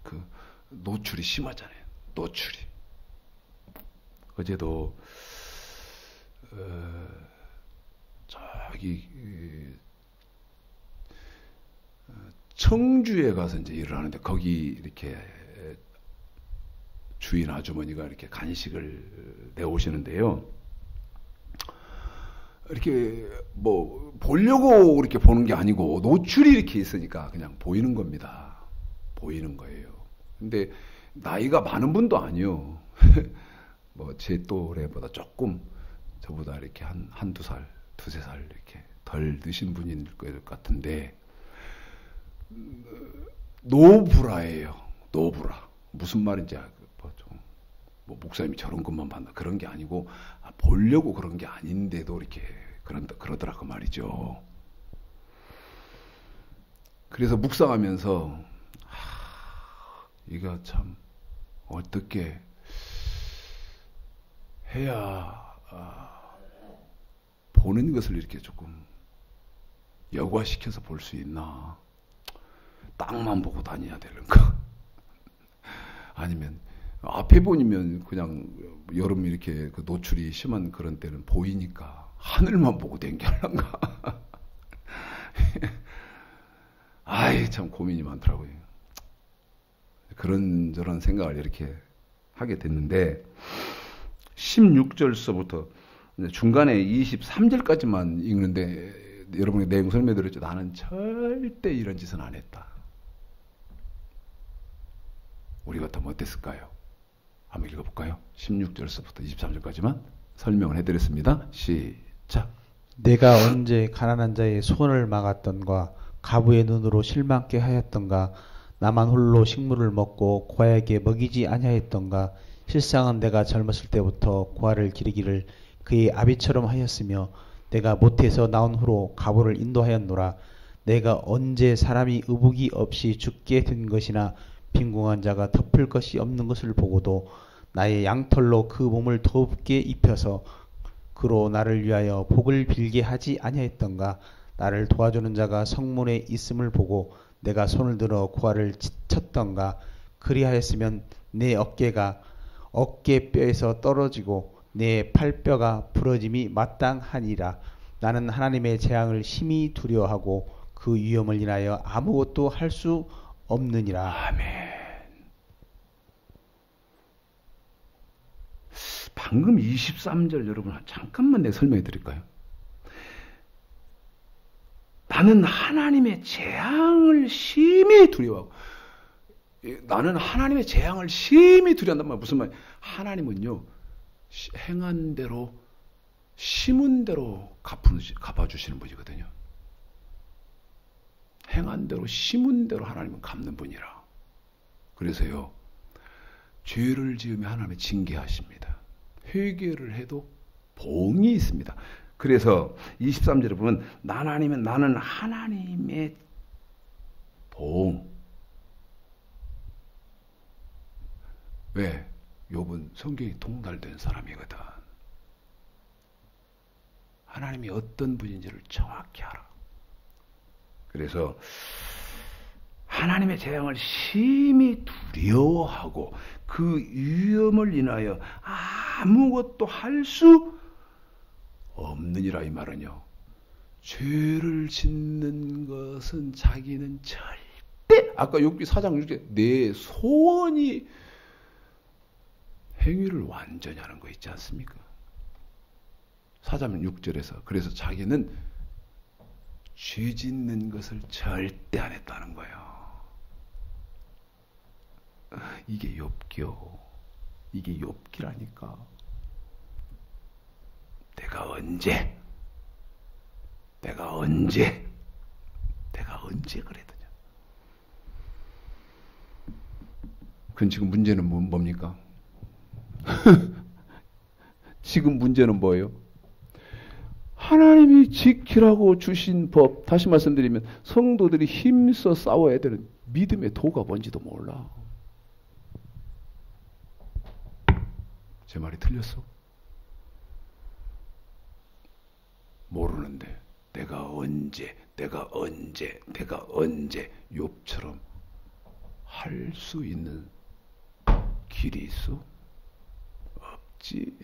그 노출이 심하잖아요. 노출이. 어제도 저기 청주에 가서 이제 일을 하는데 거기 이렇게 주인 아주머니가 이렇게 간식을 내오시는데요. 이렇게 뭐 보려고 이렇게 보는 게 아니고 노출이 이렇게 있으니까 그냥 보이는 겁니다. 보이는 거예요. 근데 나이가 많은 분도 아니요. 뭐 제 또래보다 조금 저보다 이렇게 한두 살, 두세 살 이렇게 덜 드신 분일 것 같은데 노브라예요. 노브라. 무슨 말인지 뭐 목사님이 저런 것만 봤나 그런 게 아니고 보려고 그런 게 아닌데도 이렇게 그러더라고 말이죠. 그래서 묵상하면서 이거 참 어떻게 해야 보는 것을 이렇게 조금 여과시켜서 볼 수 있나? 땅만 보고 다녀야 되는가? 아니면 앞에 보이면 그냥 여름 이렇게 그 노출이 심한 그런 때는 보이니까 하늘만 보고 댕겨할란가? 아이 참 고민이 많더라고요. 그런저런 생각을 이렇게 하게 됐는데 16절서부터 중간에 23절까지만 읽는데 여러분의 내용 설명드렸죠. 나는 절대 이런 짓은 안 했다. 우리 같으면 어땠을까요? 한번 읽어볼까요? 16절서부터 23절까지만 설명을 해드렸습니다. 시작. 내가 언제 가난한 자의 손을 막았던가 가부의 눈으로 실망케 하였던가 나만 홀로 식물을 먹고 고아에게 먹이지 아니하였던가 실상은 내가 젊었을 때부터 고아를 기르기를 그의 아비처럼 하였으며 내가 모태에서 나온 후로 가부를 인도하였노라. 내가 언제 사람이 의복이 없이 죽게 된 것이나 빈궁한 자가 덮을 것이 없는 것을 보고도 나의 양털로 그 몸을 덥게 입혀서 그로 나를 위하여 복을 빌게 하지 아니하였던가. 나를 도와주는 자가 성문에 있음을 보고 내가 손을 들어 고아를 쳤던가. 그리하였으면 내 어깨가 어깨뼈에서 떨어지고 내 팔뼈가 부러짐이 마땅하니라. 나는 하나님의 재앙을 심히 두려워하고 그 위험을 인하여 아무것도 할 수 없느니라. 아멘. 방금 23절 여러분 잠깐만 내가 설명해 드릴까요? 나는 하나님의 재앙을 심히 두려워하고, 나는 하나님의 재앙을 심히 두려워한단 말이야. 무슨 말이야? 하나님은요, 행한 대로 심은 대로 갚아주시는 분이거든요. 행한 대로 심은 대로 하나님은 갚는 분이라. 그래서요, 죄를 지으면 하나님이 징계하십니다. 회개를 해도 봉이 있습니다. 그래서 23절에 보면 나는 하나님의 봉. 왜? 욥은 성경이 통달된 사람이거든. 하나님이 어떤 분인지를 정확히 알아. 그래서 하나님의 재앙을 심히 두려워하고 그 위험을 인하여 아무것도 할 수 없느니라. 이 말은요, 죄를 짓는 것은 자기는 절대, 아까 욥기 4장 6절 내 소원이 행위를 완전히 하는 거 있지 않습니까? 4장 6절에서 그래서 자기는 죄 짓는 것을 절대 안 했다는 거예요. 이게 욥기요. 이게 욥기라니까. 내가 언제 그랬더냐. 그럼 지금 문제는 뭡니까? 지금 문제는 뭐예요? 하나님이 지키라고 주신 법, 다시 말씀드리면 성도들이 힘써 싸워야 되는 믿음의 도가 뭔지도 몰라. 제 말이 틀렸어? 모르는데 내가 언제 욥처럼 할 수 있는 길이 있어? 없지.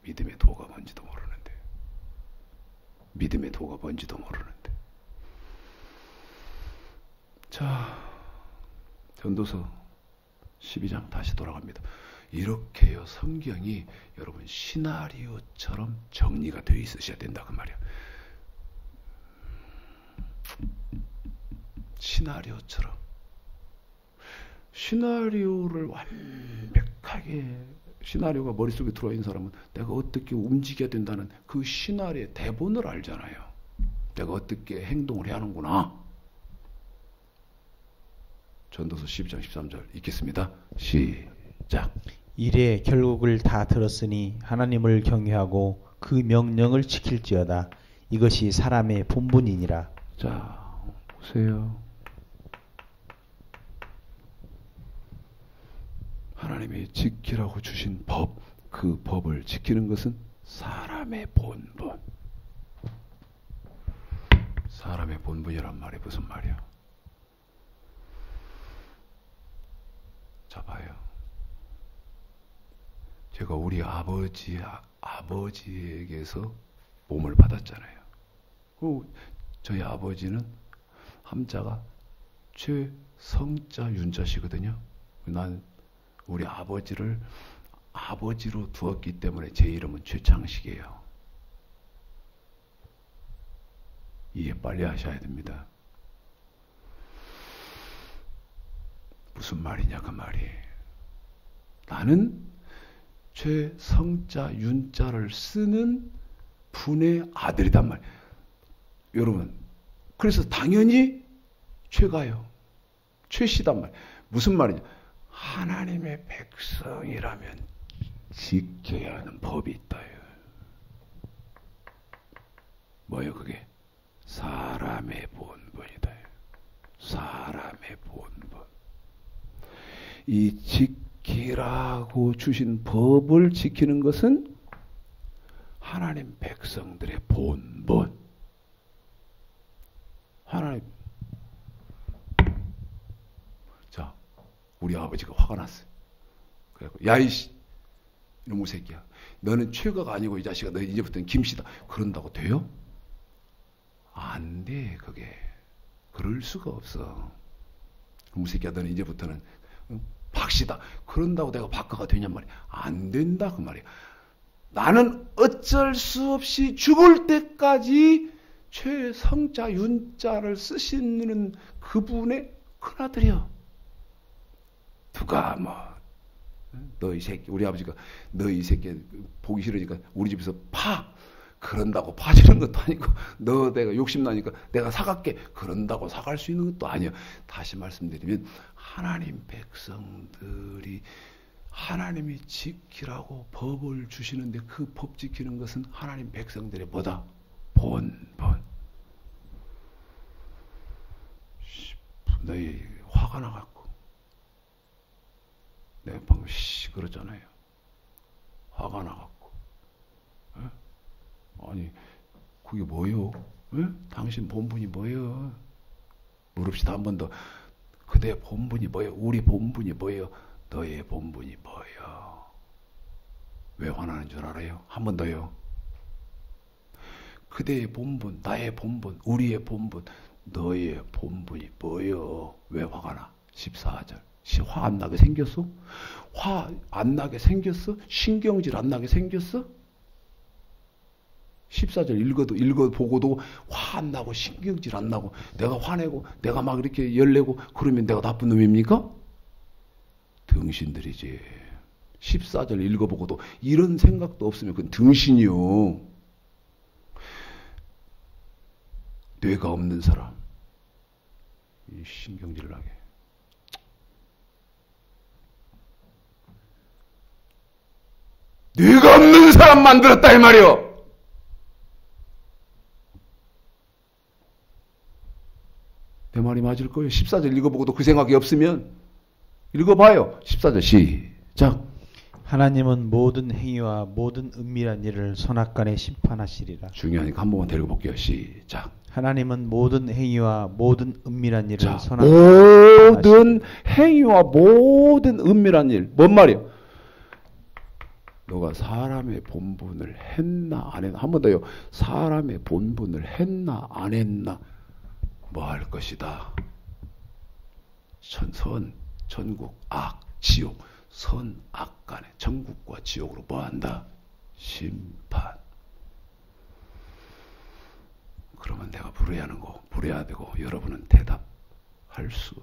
믿음의 도가 뭔지도 모르는데. 자, 전도서 12장 다시 돌아갑니다. 이렇게요, 성경이 여러분 시나리오처럼 정리가 되어 있으셔야 된다 그 말이야. 시나리오를 완벽하게, 시나리오가 머릿속에 들어와 있는 사람은 내가 어떻게 움직여야 된다는 그 시나리오의 대본을 알잖아요. 내가 어떻게 행동을 해야 하는구나. 전도서 12장 13절 읽겠습니다. 시작. 이래 결국을 다 들었으니 하나님을 경외하고 그 명령을 지킬지어다. 이것이 사람의 본분이니라. 자, 보세요. 하나님이 지키라고 주신 법, 그 법을 지키는 것은 사람의 본분. 사람의 본분이란 말이 무슨 말이야? 자, 봐요. 제가 우리 아버지에게서 몸을 받았잖아요. 저희 아버지는 함자가 최성자 윤자시거든요. 난 우리 아버지를 아버지로 두었기 때문에 제 이름은 최창식이에요. 이해 빨리 하셔야 됩니다. 무슨 말이냐 그 말이. 나는 최성자 윤자를 쓰는 분의 아들이단 말이에요. 여러분, 그래서 당연히 최가요. 최씨단 말이에요. 무슨 말이냐. 하나님의 백성이라면 지켜야 하는 법이 있다. 뭐예요 그게? 사람의 본분이다. 사람의 본분. 이 지키라고 주신 법을 지키는 것은 하나님 백성들의 본분. 하나님. 자, 우리 아버지가 화가 났어요. 그래갖고 야 이씨 이놈의 새끼야. 너는 최가가 아니고 이 자식아 너 이제부터는 김씨다. 그런다고 돼요? 안 돼. 그게. 그럴 수가 없어. 이놈의 새끼야 너는 이제부터는 박씨다. 그런다고 내가 박가가 되냔 말이야. 안 된다 그 말이야. 나는 어쩔 수 없이 죽을 때까지 최성자 윤자를 쓰시는 그분의 큰아들이야. 누가 뭐 너 이 새끼 우리 아버지가 너 이 새끼 보기 싫으니까 우리 집에서 파. 그런다고 파지는 것도 아니고 너 내가 욕심나니까 내가 사갈게. 그런다고 사갈 수 있는 것도 아니야. 다시 말씀드리면 하나님 백성들이 하나님이 지키라고 법을 주시는데 그 법 지키는 것은 하나님 백성들의 뭐다? 본분. 너희 화가 나갖고 내가 방금 그러잖아요. 화가 나갖고 아니 그게 뭐요? 에? 당신 본분이 뭐요? 물읍시다 한 번 더. 그대의 본분이 뭐요? 우리 본분이 뭐요? 너의 본분이 뭐요? 왜 화나는 줄 알아요? 한 번 더요. 그대의 본분, 나의 본분, 우리의 본분, 너의 본분이 뭐요? 왜 화가 나? 14절. 화 안 나게 생겼어? 화 안 나게 생겼어? 신경질 안 나게 생겼어? 14절 읽어보고도 화 안 나고 신경질 안 나고 내가 화내고 내가 막 이렇게 열내고 그러면 내가 나쁜 놈입니까? 등신들이지. 14절 읽어보고도 이런 생각도 없으면 그건 등신이요. 뇌가 없는 사람. 이 신경질을 하게. 뇌가 없는 사람 만들었다 이 말이요. 내 말이 맞을 거예요. 14절 읽어보고도 그 생각이 없으면 읽어봐요. 14절 시작. 하나님은 모든 행위와 모든 은밀한 일을 선악간에 심판하시리라. 중요하니까 한 번만 더 읽어볼게요. 시작. 하나님은 모든 행위와 모든 은밀한 일을 자, 선악간에 모든 행위와 모든 은밀한 일. 뭔 말이야? 너가 사람의 본분을 했나 안 했나. 한 번 더요. 사람의 본분을 했나 안 했나. 뭐 할 것이다. 선, 전국, 악, 지옥. 선, 악 간에 전국과 지옥으로 뭐 한다? 심판. 그러면 내가 물어야 되고 여러분은 대답할 수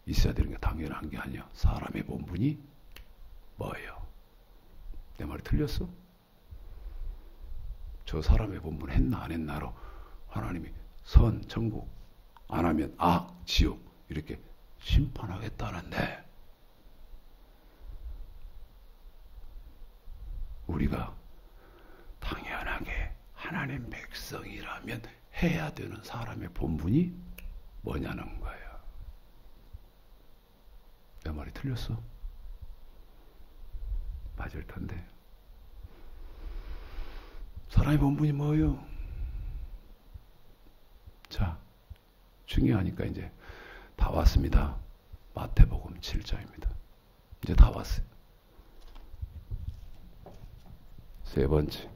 있어야 되는 게 당연한 게 아니야. 사람의 본분이 뭐예요? 내 말이 틀렸어? 저 사람의 본분 했나 안 했나로 하나님이 선, 천국 안 하면 악, 지옥 이렇게 심판하겠다는데 우리가 당연하게 하나님 백성이라면 해야 되는 사람의 본분이 뭐냐는 거예요. 내 말이 틀렸어? 맞을 텐데. 사람의 본분이 뭐예요? 자, 중요하니까 이제 다 왔습니다. 마태복음 7장입니다. 이제 다 왔어요. 세 번째.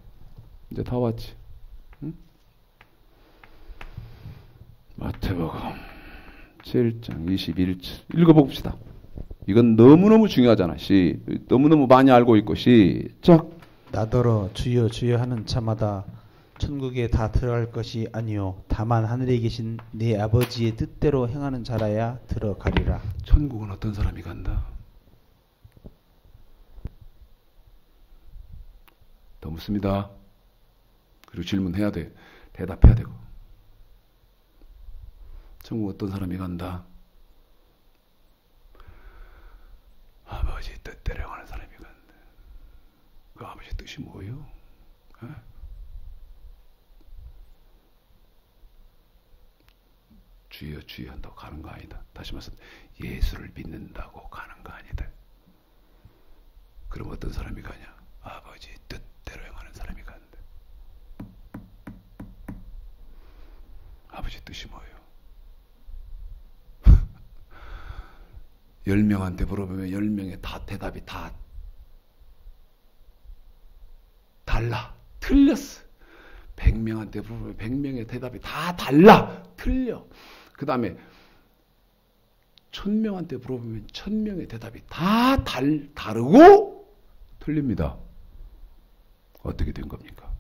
이제 다 왔지. 응? 마태복음 7장 21절 읽어봅시다. 이건 너무너무 중요하잖아. 너무너무 많이 알고 있고 시작. 나더러 주여 주여 하는 자마다 천국에 다 들어갈 것이 아니요 다만 하늘에 계신 내 아버지의 뜻대로 행하는 자라야 들어가리라. 천국은 어떤 사람이 간다? 더 묻습니다. 그리고 질문해야 돼. 대답해야 되고. 천국 어떤 사람이 간다? 아버지 뜻대로 행하는 사람이 간다. 그 아버지 뜻이 뭐예요? 에? 주여 주여 한다고 가는 거 아니다. 다시 말해서 예수를 믿는다고 가는 거 아니다. 그럼 어떤 사람이 가냐? 아버지 뜻대로 행하는 사람이 간다. 아버지 뜻이 뭐예요? 10명한테 물어보면 10명의 다 대답이 다 달라. 틀렸어. 100명한테 물어보면 100명의 대답이 다 달라. 틀려. 그 다음에 1000명한테 물어보면 1000명의 대답이 다 다르고 틀립니다. 어떻게 된 겁니까?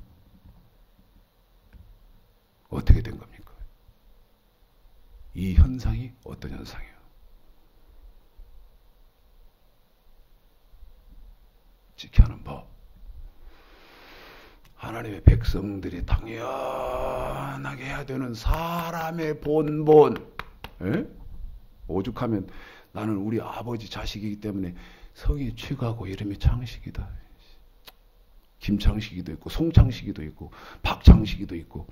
어떻게 된 겁니까? 이 현상이 어떤 현상이에요? 지켜야 하는 법. 하나님의 백성들이 당연하게 해야 되는 사람의 본본. 에? 오죽하면 나는 우리 아버지 자식이기 때문에 성이 최고하고 이름이 창식이다. 김창식이도 있고 송창식이도 있고 박창식이도 있고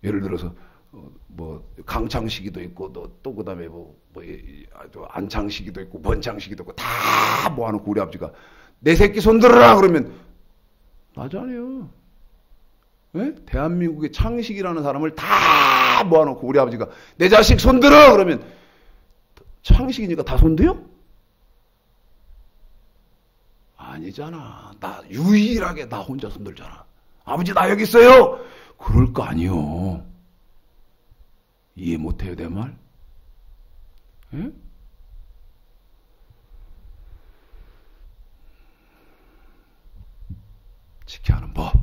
예를 들어서 뭐 강창식이도 있고 또 그다음에 안창식이도 있고 번창식이도 있고 다 모아놓고 우리 아버지가 내 새끼 손들어라 그러면 맞아요. 네? 대한민국의 창식이라는 사람을 다 모아놓고 우리 아버지가 내 자식 손들어 그러면 창식이니까 다 손대요? 아니잖아. 나 유일하게 나 혼자 손들잖아. 아버지 나 여기 있어요. 그럴 거 아니요. 이해 못해요 내 말? 예? 지켜야 하는 법.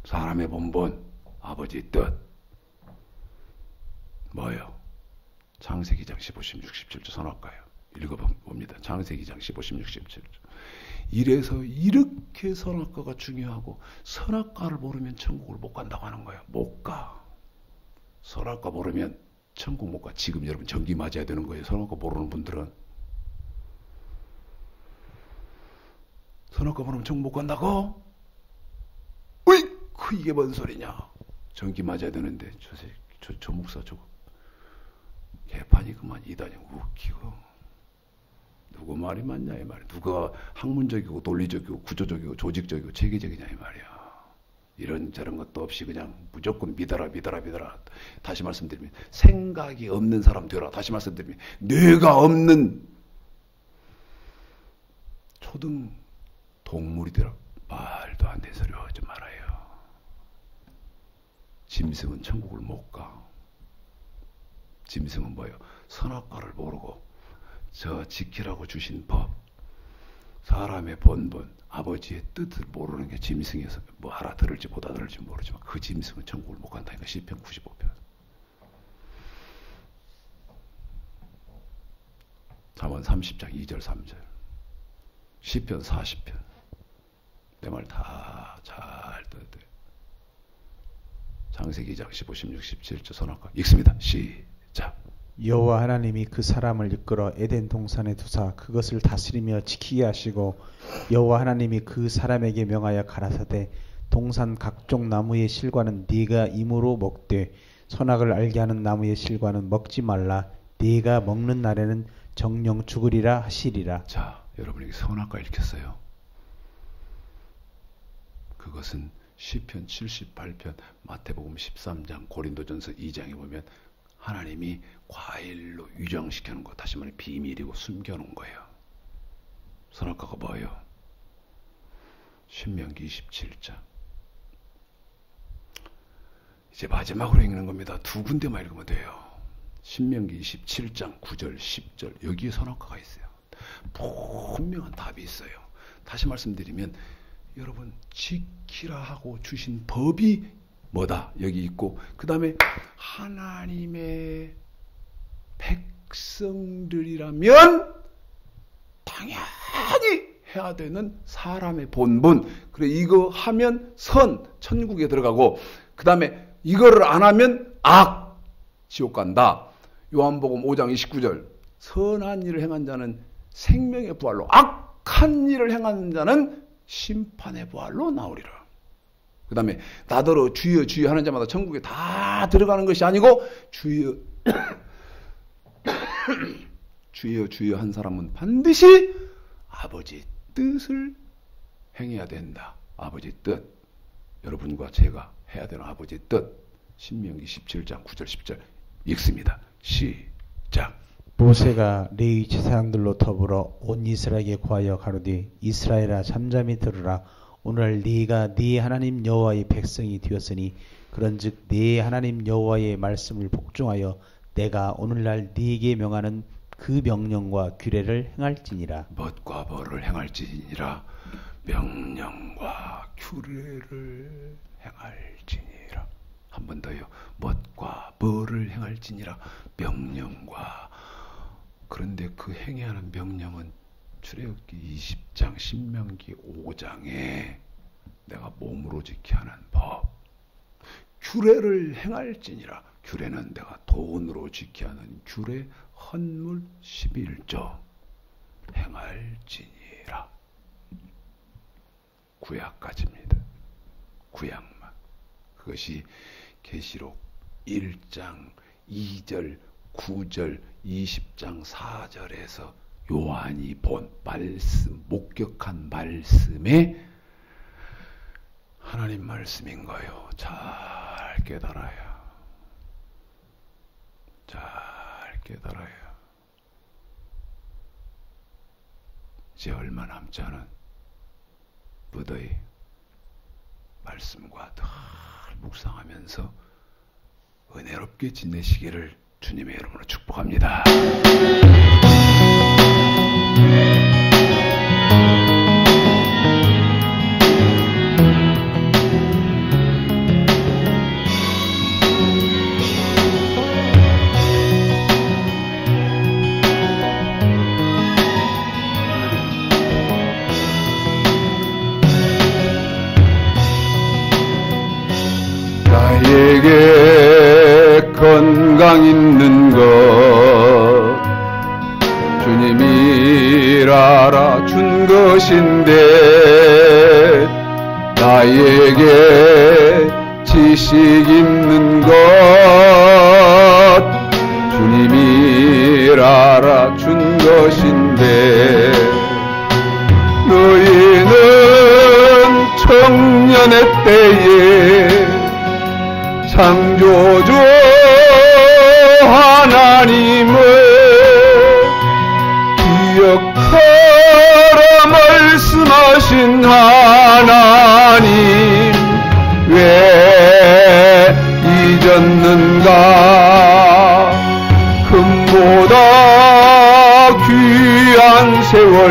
사람의 본본. 아버지 뜻. 뭐예요? 창세기 2장 15심 67조 선악과예요. 읽어봅니다. 창세기 2장 15심 67조. 이래서 이렇게 선악과가 중요하고 선악과를 모르면 천국을 못 간다고 하는 거예요. 못 가. 선악과 모르면 천국 못 가. 지금 여러분 전기 맞아야 되는 거예요. 선악과 모르는 분들은. 선악과 모르면 천국 못 간다고? 으이쿠 이게 뭔 소리냐. 전기 맞아야 되는데 저 목사 저거 개판이 그만 이다니 웃기고. 누구 말이 맞냐 이 말이야. 누가 학문적이고 논리적이고 구조적이고 조직적이고 체계적이냐 이 말이야. 이런 저런 것도 없이 그냥 무조건 믿어라. 다시 말씀드리면 생각이 없는 사람 되라. 다시 말씀드리면 뇌가 없는 초등 동물이 되라. 말도 안 되는 소리 하지 말아요. 짐승은 천국을 못 가. 짐승은 뭐예요? 선악과를 모르고 저 지키라고 주신 법, 사람의 본분, 아버지의 뜻을 모르는 게 짐승에서 뭐 알아들을지 못 알아들을지 모르지만 그 짐승은 천국을 못 간다니까. 시편 95편. 잠언 30장 2절 3절. 시편 40편. 내 말 다 잘 들어야 돼. 창세기 2장 15, 16, 17절 선악과 읽습니다. 시작. 여호와 하나님이 그 사람을 이끌어 에덴 동산에 두사 그것을 다스리며 지키게 하시고 여호와 하나님이 그 사람에게 명하여 가라사대 동산 각종 나무의 실과는 네가 임으로 먹되 선악을 알게 하는 나무의 실과는 먹지 말라. 네가 먹는 날에는 정령 죽으리라 하시리라. 자, 여러분에게 선악과 읽혔어요. 그것은 시편 78편, 마태복음 13장, 고린도전서 2장에 보면 하나님이 과일로 유정시켜놓은 거, 다시 말해 비밀이고 숨겨놓은 거예요. 선악과가 뭐예요? 신명기 27장. 이제 마지막으로 읽는 겁니다. 두 군데만 읽으면 돼요. 신명기 27장 9절 10절 여기에 선악과가 있어요. 분명한 답이 있어요. 다시 말씀드리면 여러분 지키라 하고 주신 법이 뭐다? 여기 있고 그 다음에 하나님의 백성들이라면 당연히 해야 되는 사람의 본분. 그래 이거 하면 선 천국에 들어가고 그 다음에 이거를 안 하면 악 지옥 간다. 요한복음 5장 29절 선한 일을 행한 자는 생명의 부활로 악한 일을 행하는 자는 심판의 부활로 나오리라. 그 다음에 나더러 주여 주여 하는 자마다 천국에 다 들어가는 것이 아니고 주여 주여 주여 한 사람은 반드시 아버지 뜻을 행해야 된다. 아버지 뜻. 여러분과 제가 해야 되는 아버지 뜻. 신명기 17장 9절 10절 읽습니다. 시작. 모세가 레위 제사장들로 더불어 온 이스라엘에게 고하여 가로되 이스라엘아 잠잠히 들으라. 오늘 네가 네 하나님 여호와의 백성이 되었으니 그런즉 네 하나님 여호와의 말씀을 복종하여 내가 오늘날 네게 명하는 그 명령과 규례를 행할지니라. 멋과 벌을 행할지니라. 명령과 규례를 행할지니라. 한 번 더요. 멋과 벌을 행할지니라. 명령과. 그런데 그 행해야 하는 명령은 출애굽기 20장 신명기 5장에 내가 몸으로 지켜야 하는 법. 규례를 행할지니라. 규례는 내가 돈으로 지켜야 하는 규례 헌물 11조 행할지니라. 구약까지입니다. 구약만. 그것이 계시록 1장 2절 9절 20장 4절에서 요한이 본 말씀, 목격한 말씀에 하나님 말씀인 거요. 잘 깨달아야. 잘 깨달아야. 이제 얼마 남지 않은 무더위 말씀과 늘 묵상하면서 은혜롭게 지내시기를 주님의 이름으로 축복합니다. 나에게 건강 있는 것 주님이 알아준 것인데 나에게 지식 있는 것 주님이 알아준 것인데 너희는 청년의 때에 창조주 하나님을 기억하라 말씀하신 하나님 왜 잊었는가. 금보다 귀한 세월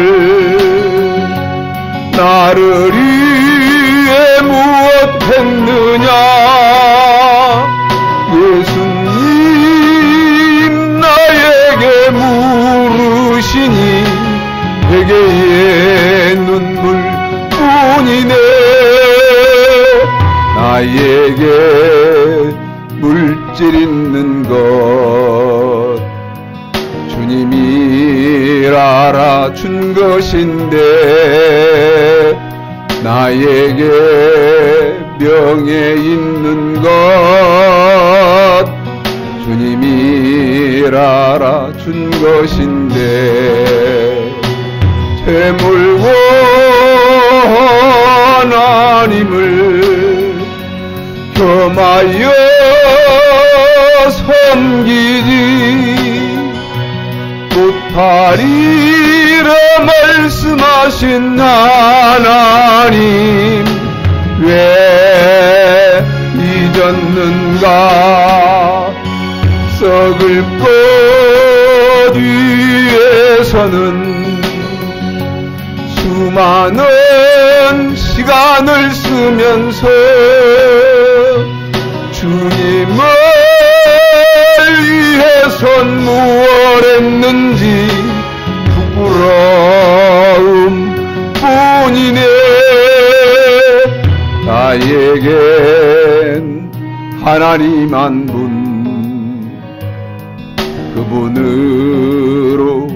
나를 위해 무엇 했느냐. 예수님 나에게 물으시니 회개의 눈물뿐이네. 나에게 물질 있는 것 주님이 알아준 것인데 나에게 명예 있는 것 주님이 알아준 것인데 재물과 하나님을 겸하여 섬기지 못하리라 말씀하신 하나님 왜 잊었는가. 썩을 것 위에서는 수많은 씨 시간을 쓰면서 주님을 위해선 무엇 했는지 부끄러움 뿐이네. 나에겐 하나님 한 분, 그분으로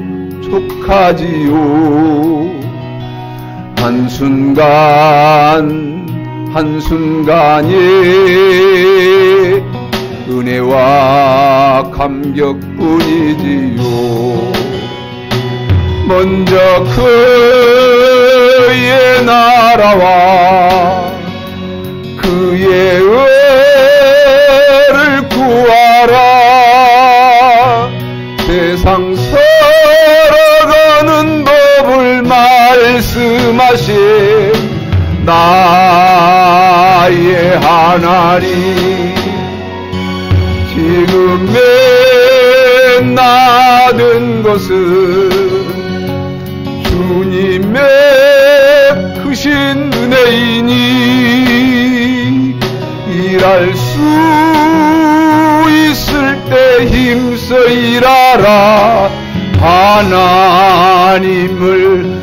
족하지요. 한순간에 은혜와 감격뿐이지요. 먼저 그의 나라와 그의 의를 구하라. 세상 살아가는 법을 말씀하신 나의 하나님, 지금의 나된 것은 주님의 크신 은혜이니 일할 수 있을 때 힘써 일하라. 하나님을